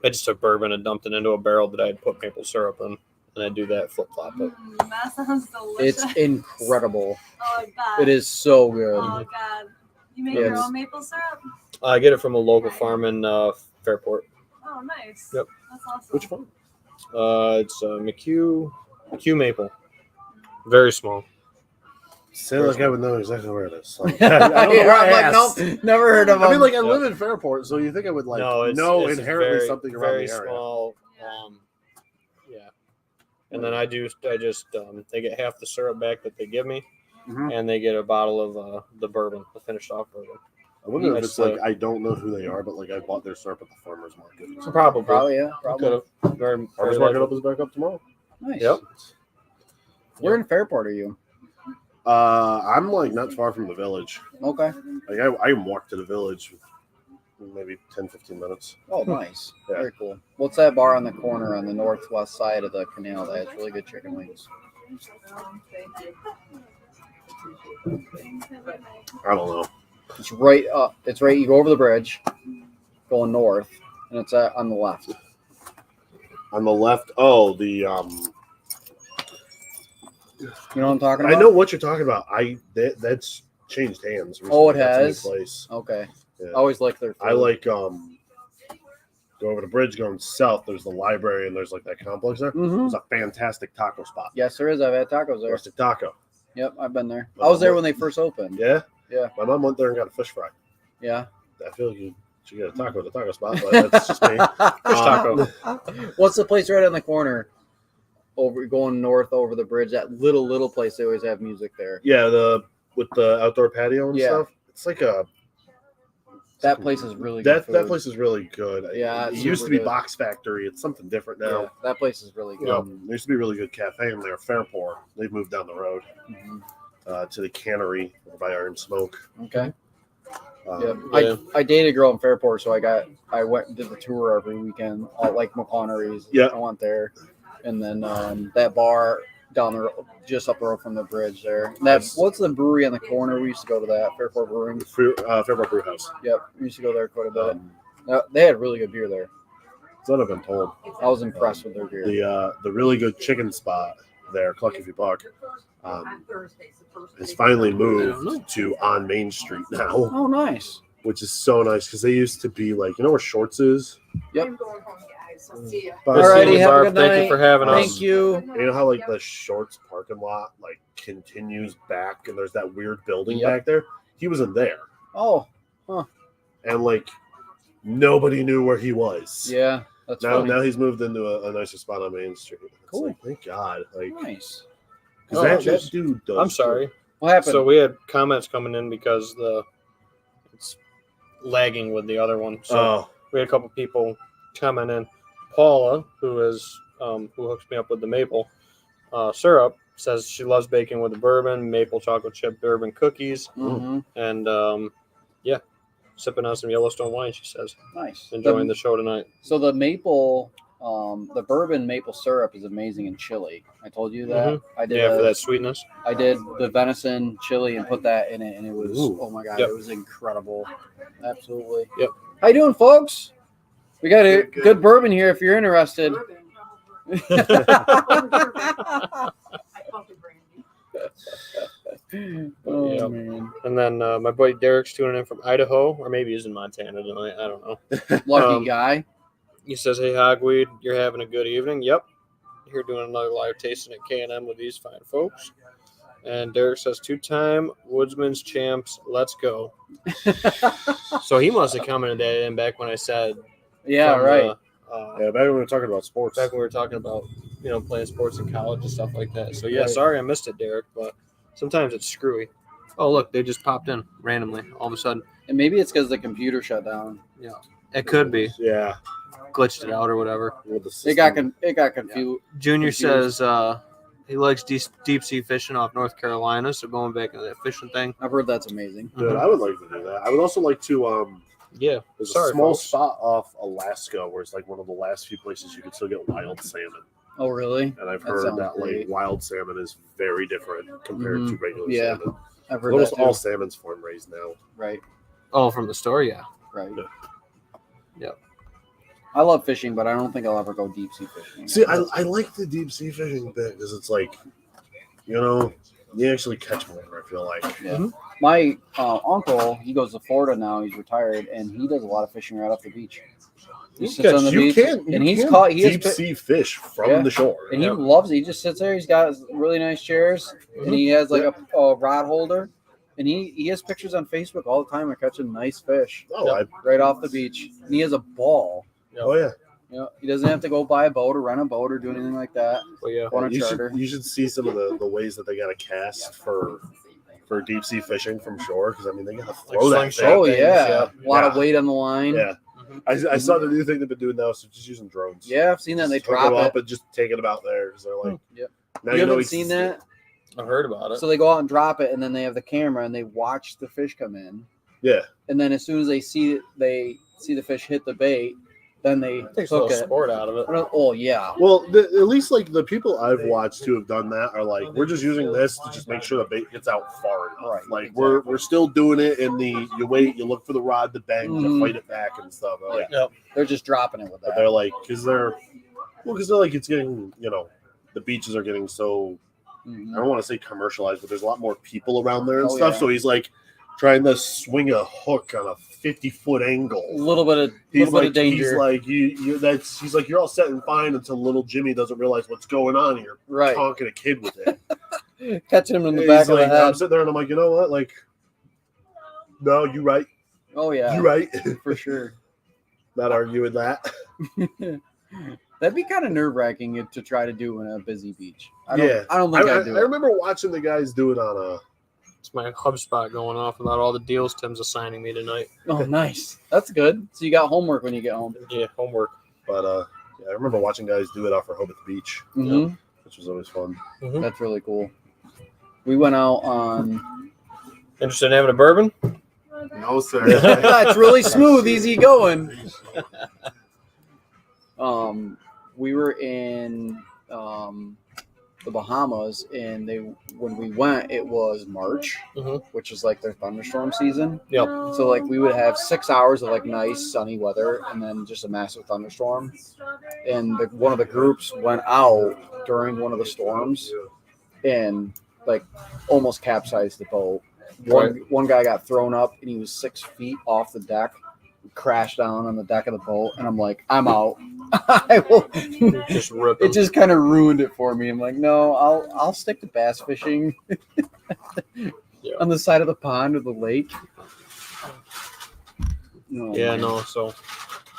I just took bourbon and dumped it into a barrel that I had put maple syrup in, and I do that flip flop it. That sounds delicious. It's incredible. Oh, God. It is so good. Oh, God. You make Yes. your own maple syrup? I get it from a local farm in Fairport. Oh, nice. Yep. That's awesome. Which farm? It's McHugh Maple. Very small. Sound like I would know exactly where it is. Like, Yeah, I don't know why I I'm asked. like, nope, never heard of them. I mean, like I live in Fairport, so you think I would like No, it's inherently very, something around very the area. small. Yeah. And then I just they get half the syrup back that they give me, Mhm. and they get a bottle of the bourbon, the finished off bourbon. I wonder if That's it's like I don't know who they are, but like I bought their syrup at the farmers market. So probably. Probably, yeah. Could Probably. have. Very, Farmers very market likely. opens back up tomorrow. Nice. Yep. Where in Fairport are you? I'm like not far from the village. Okay. Like I can walk to the village in maybe 10-15 minutes. Oh, nice. Yeah. Very cool. What's that bar on the corner on the northwest side of the canal that has really good chicken wings? I don't know. It's right up. It's right. You go over the bridge, going north, and it's on the left. On the left, oh, the You know what I'm talking I about? know what you're talking about. That's changed hands. Oh, it recently. That's a new has? place. Okay. Yeah. I always like their food. I like go over the bridge going south. There's the library and there's like that complex there. Mm-hmm. There's a fantastic taco spot. Yes, there is. I've had tacos there. Rustic taco. Yep, I've been there. I was there when they first opened. Yeah. Yeah. My mom went there and got a fish fry. Yeah. I feel like you should get a taco at the taco spot, but that's just me. Taco. What's the place right on the corner? Over going north over the bridge. That little place. They always have music there. Yeah, with the outdoor patio and Yeah. stuff. It's like a That place is really good. that food. place is really good. Yeah, it it's used to super be good. Box Factory. It's something different now. Yeah, that place is really good. There used to be a really good cafe in there, Fairport. They've moved down the road Mhm. to the cannery over by Iron Smoke. Okay. Yep. Yeah. I dated a girl in Fairport, so I went and did the tour every weekend. I like McConnery's. Yeah. I went there, and then that bar down the road, just up the road from the bridge there. What's the brewery on the corner? We used to go to that Fairport Brewing. Fairport Brew House. Yep, we used to go there quite a bit. They had really good beer there. That's what I've been told. I was impressed with their beer. The really good chicken spot there, Cluck If You Buck, has finally moved to on Main Street now, Oh, nice. which is so nice because they used to be like, you know where Shorts is? Yep. I'm going home, guys. I'll see ya. Alrighty, have a Barb, good thank night. you for having us. Thank you. You know how like the Shorts parking lot like continues back and there's that weird building Yep. back there? He was in there. Oh, And like nobody knew where he was. yeah, that's Now funny. he's moved into a nicer spot on Main Street. It's Cool. like, thank God. Like Nice. 'cause Oh, that just- dude does I'm sorry. What happened? So we had comments coming in because it's lagging with the other one. So Oh, we had a couple people comment in. Paula, who hooks me up with the maple syrup, says she loves baking with the bourbon, maple chocolate chip bourbon cookies, Mhm. and sipping on some Yellowstone wine. She says Nice. enjoying the show tonight. So the maple, the bourbon maple syrup is amazing in chili. I told you that. I did. Yeah, for that sweetness. I did the venison chili and put that in it, and it was Ooh. oh my god, Yep. it was incredible. Absolutely. Yep. How you doing, folks? We got a good bourbon here if you're interested. Oh Yep. man, And then my buddy Derek's tuning in from Idaho, or maybe he's in Montana tonight. I don't know. lucky guy. He says, "Hey Hogweed, you're having a good evening." Yep. Here doing another live tasting at K&M with these fine folks. And Derek says, 2-time Woodsman's champs. Let's go. So he must have commented that in back when I said, Yeah, from, right. yeah. Back when we were talking about sports. back when we were talking about playing sports in college and stuff like that. So yeah, Right. sorry I missed it, Derek, but sometimes it's screwy. Oh look, they just popped in randomly all of a sudden. And maybe it's because the computer shut down. Yeah, it could be Yeah. glitched it out or whatever. With the It got system. confused. Junior Confused. says he likes deep sea fishing off North Carolina, so going back into that fishing thing. I've heard that's amazing. Dude, I would like to do that. I would also like to Yeah, there's sorry, a small folks. spot off Alaska where it's like one of the last few places you can still get wild salmon. Oh, really? And I've That heard sounds that great. like wild salmon is very different compared to regular Yeah. salmon. I've heard Almost that too. all salmon's farm raised now. Right. Oh, from the store, yeah. Right. Yep. I love fishing, but I don't think I'll ever go deep sea fishing. See, I like the deep sea fishing bit because it's like, you actually catch more. I feel like. Yeah. My uncle, he goes to Florida now. He's retired, and he does a lot of fishing right off the beach. He sits on the beach, and he's caught. He deep sea fish from the shore, and he loves it. He just sits there. He's got really nice chairs, and he has like a rod holder, and he has pictures on Facebook all the time of catching nice fish. Right off the beach, and he has a ball. Oh yeah. He doesn't have to go buy a boat or rent a boat or do anything like that. Well, yeah. On a charter. You should see some of the ways that they got to cast for deep sea fishing from shore, because I mean they got to throw that thing. Oh yeah, a lot of weight on the line. Yeah. I saw the new thing they've been doing now, so just using drones. Yeah, I've seen that. They drop go it up and just take it about there. So they're like, yep. Now You know haven't seen that? I've heard about it. So they go out and drop it, and then they have the camera and they watch the fish come in. Yeah. And then as soon as they see the fish hit the bait, then they takes a little sport out of it. Oh yeah. Well, at least like the people I've watched who have done that are like, we're just using this to just make sure the bait gets out far enough. Right. Like we're still doing it in the you wait, you look for the rod to bang, to fight it back and stuff. They're like, They're just dropping it with that. But they're like, because they're like it's getting, the beaches are getting so I don't want to say commercialized, but there's a lot more people around there and stuff. Yeah. So he's like trying to swing a hook on a 50-foot angle. A little bit of danger. He's like he's like you're all set and fine until little Jimmy doesn't realize what's going on. And you're conking a kid with it, catching him in the back of the head. I'm sitting there and I'm like, you know what? Like, no, you right. Oh yeah, you right for sure. Not arguing that. That'd be kind of nerve-wracking to try to do in a busy beach. I don't think I'd do it. I remember watching the guys do it on a. It's my HubSpot going off about all the deals Tim's assigning me tonight. Oh, nice. That's good. So you got homework when you get home. Yeah, homework. But I remember watching guys do it off Rehoboth Beach, which was always fun. Mm-hmm. That's really cool. We went out on. Interested in having a bourbon? No, sir. It's really smooth, easy going. We were in the Bahamas, and when we went, it was March, which is like their thunderstorm season. Yep. So like we would have 6 hours of like nice sunny weather, and then just a massive thunderstorm. And one of the groups went out during one of the storms, and like almost capsized the boat. One guy got thrown up, and he was 6 feet off the deck, crashed down on the deck of the boat, and I'm like, I'm out. I will just rip him. It just kind of ruined it for me. I'm like, no, I'll stick to bass fishing on the side of the pond or the lake. No, no. So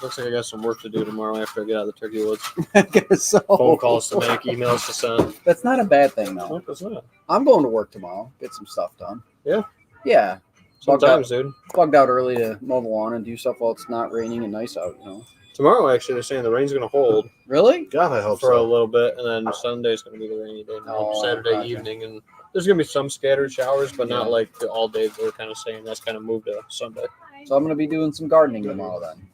looks like I got some work to do tomorrow after I get out of the turkey woods. I guess so. Phone calls to make, emails to send. That's not a bad thing, though. What was that? I'm going to work tomorrow. Get some stuff done. Yeah. Yeah. Sometimes, dude. Bugged out early to mow the lawn and do stuff while it's not raining and nice out, Tomorrow, actually, they're saying the rain's going to hold. Really? God, I hope for a so. little bit, and then Sunday's going to be the rainy day. Saturday evening, and there's going to be some scattered showers, but not like the all day. They're kind of saying that's kind of moved to Sunday. So I'm going to be doing some gardening tomorrow then.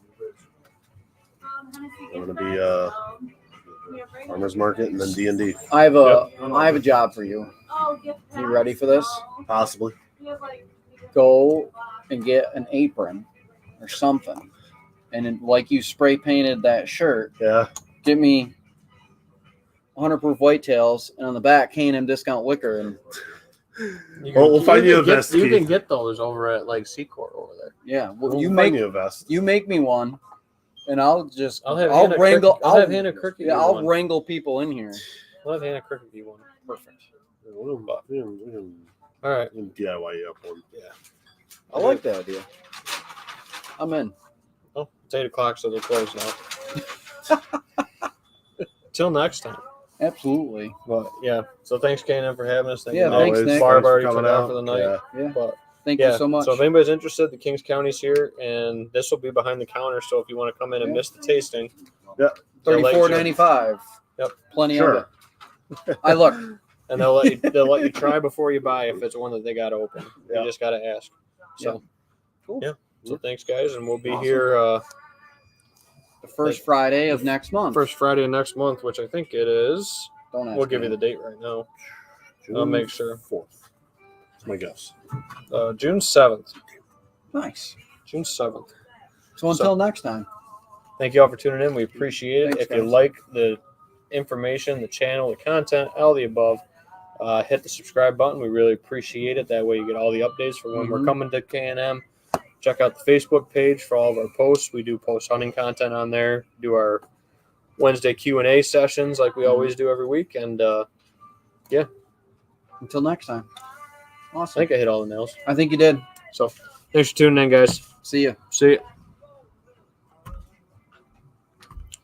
I'm going to be farmers market and then D&D. I have a job for you. You ready for this? Possibly. Go and get an apron or something, and then, like you spray painted that shirt. Yeah. Get me 100 proof whitetails, and on the back, K&M discount liquor. And we'll find you a vest. You can get those over at like Secor over there. Yeah, well, you make you a vest. You make me one, and I'll wrangle. I'll have Hannah Cricket. Yeah, I'll wrangle people in here. I'll have Hannah Cricket be one. Perfect. All right, DIY up one. Yeah, I like that idea. I'm in. Oh, it's 8 o'clock, so they're closed now. Till next time. Absolutely. But yeah, so thanks, Kanan, for having us. Thanks, Nick. Barb Thanks for already coming took out out for the night. Yeah. But Thank you so much. So if anybody's interested, the Kings County's here, and this will be behind the counter. So if you want to come in and miss the tasting, $34.95. Yep, plenty of it. I look. And they'll let you try before you buy if it's one that they got to open. You just got to ask. So, cool. Yeah. So thanks, guys, and we'll be here the first Friday of next month. First Friday of next month, which I think it is. Don't ask We'll give me. you the date right now. June I'll make sure. 4th. That's my guess. June 7th. Nice. June 7th. So until next time. Thank you all for tuning in. We appreciate it. Thanks, If you guys. like the information, the channel, the content, all the above, hit the subscribe button. We really appreciate it. That way you get all the updates for when we're coming to K&M. Check out the Facebook page for all of our posts. We do post hunting content on there. Do our Wednesday Q&A sessions like we always do every week. And Until next time. I Awesome. think I hit all the nails. I think you did. So thanks for tuning in, guys. See ya. See ya.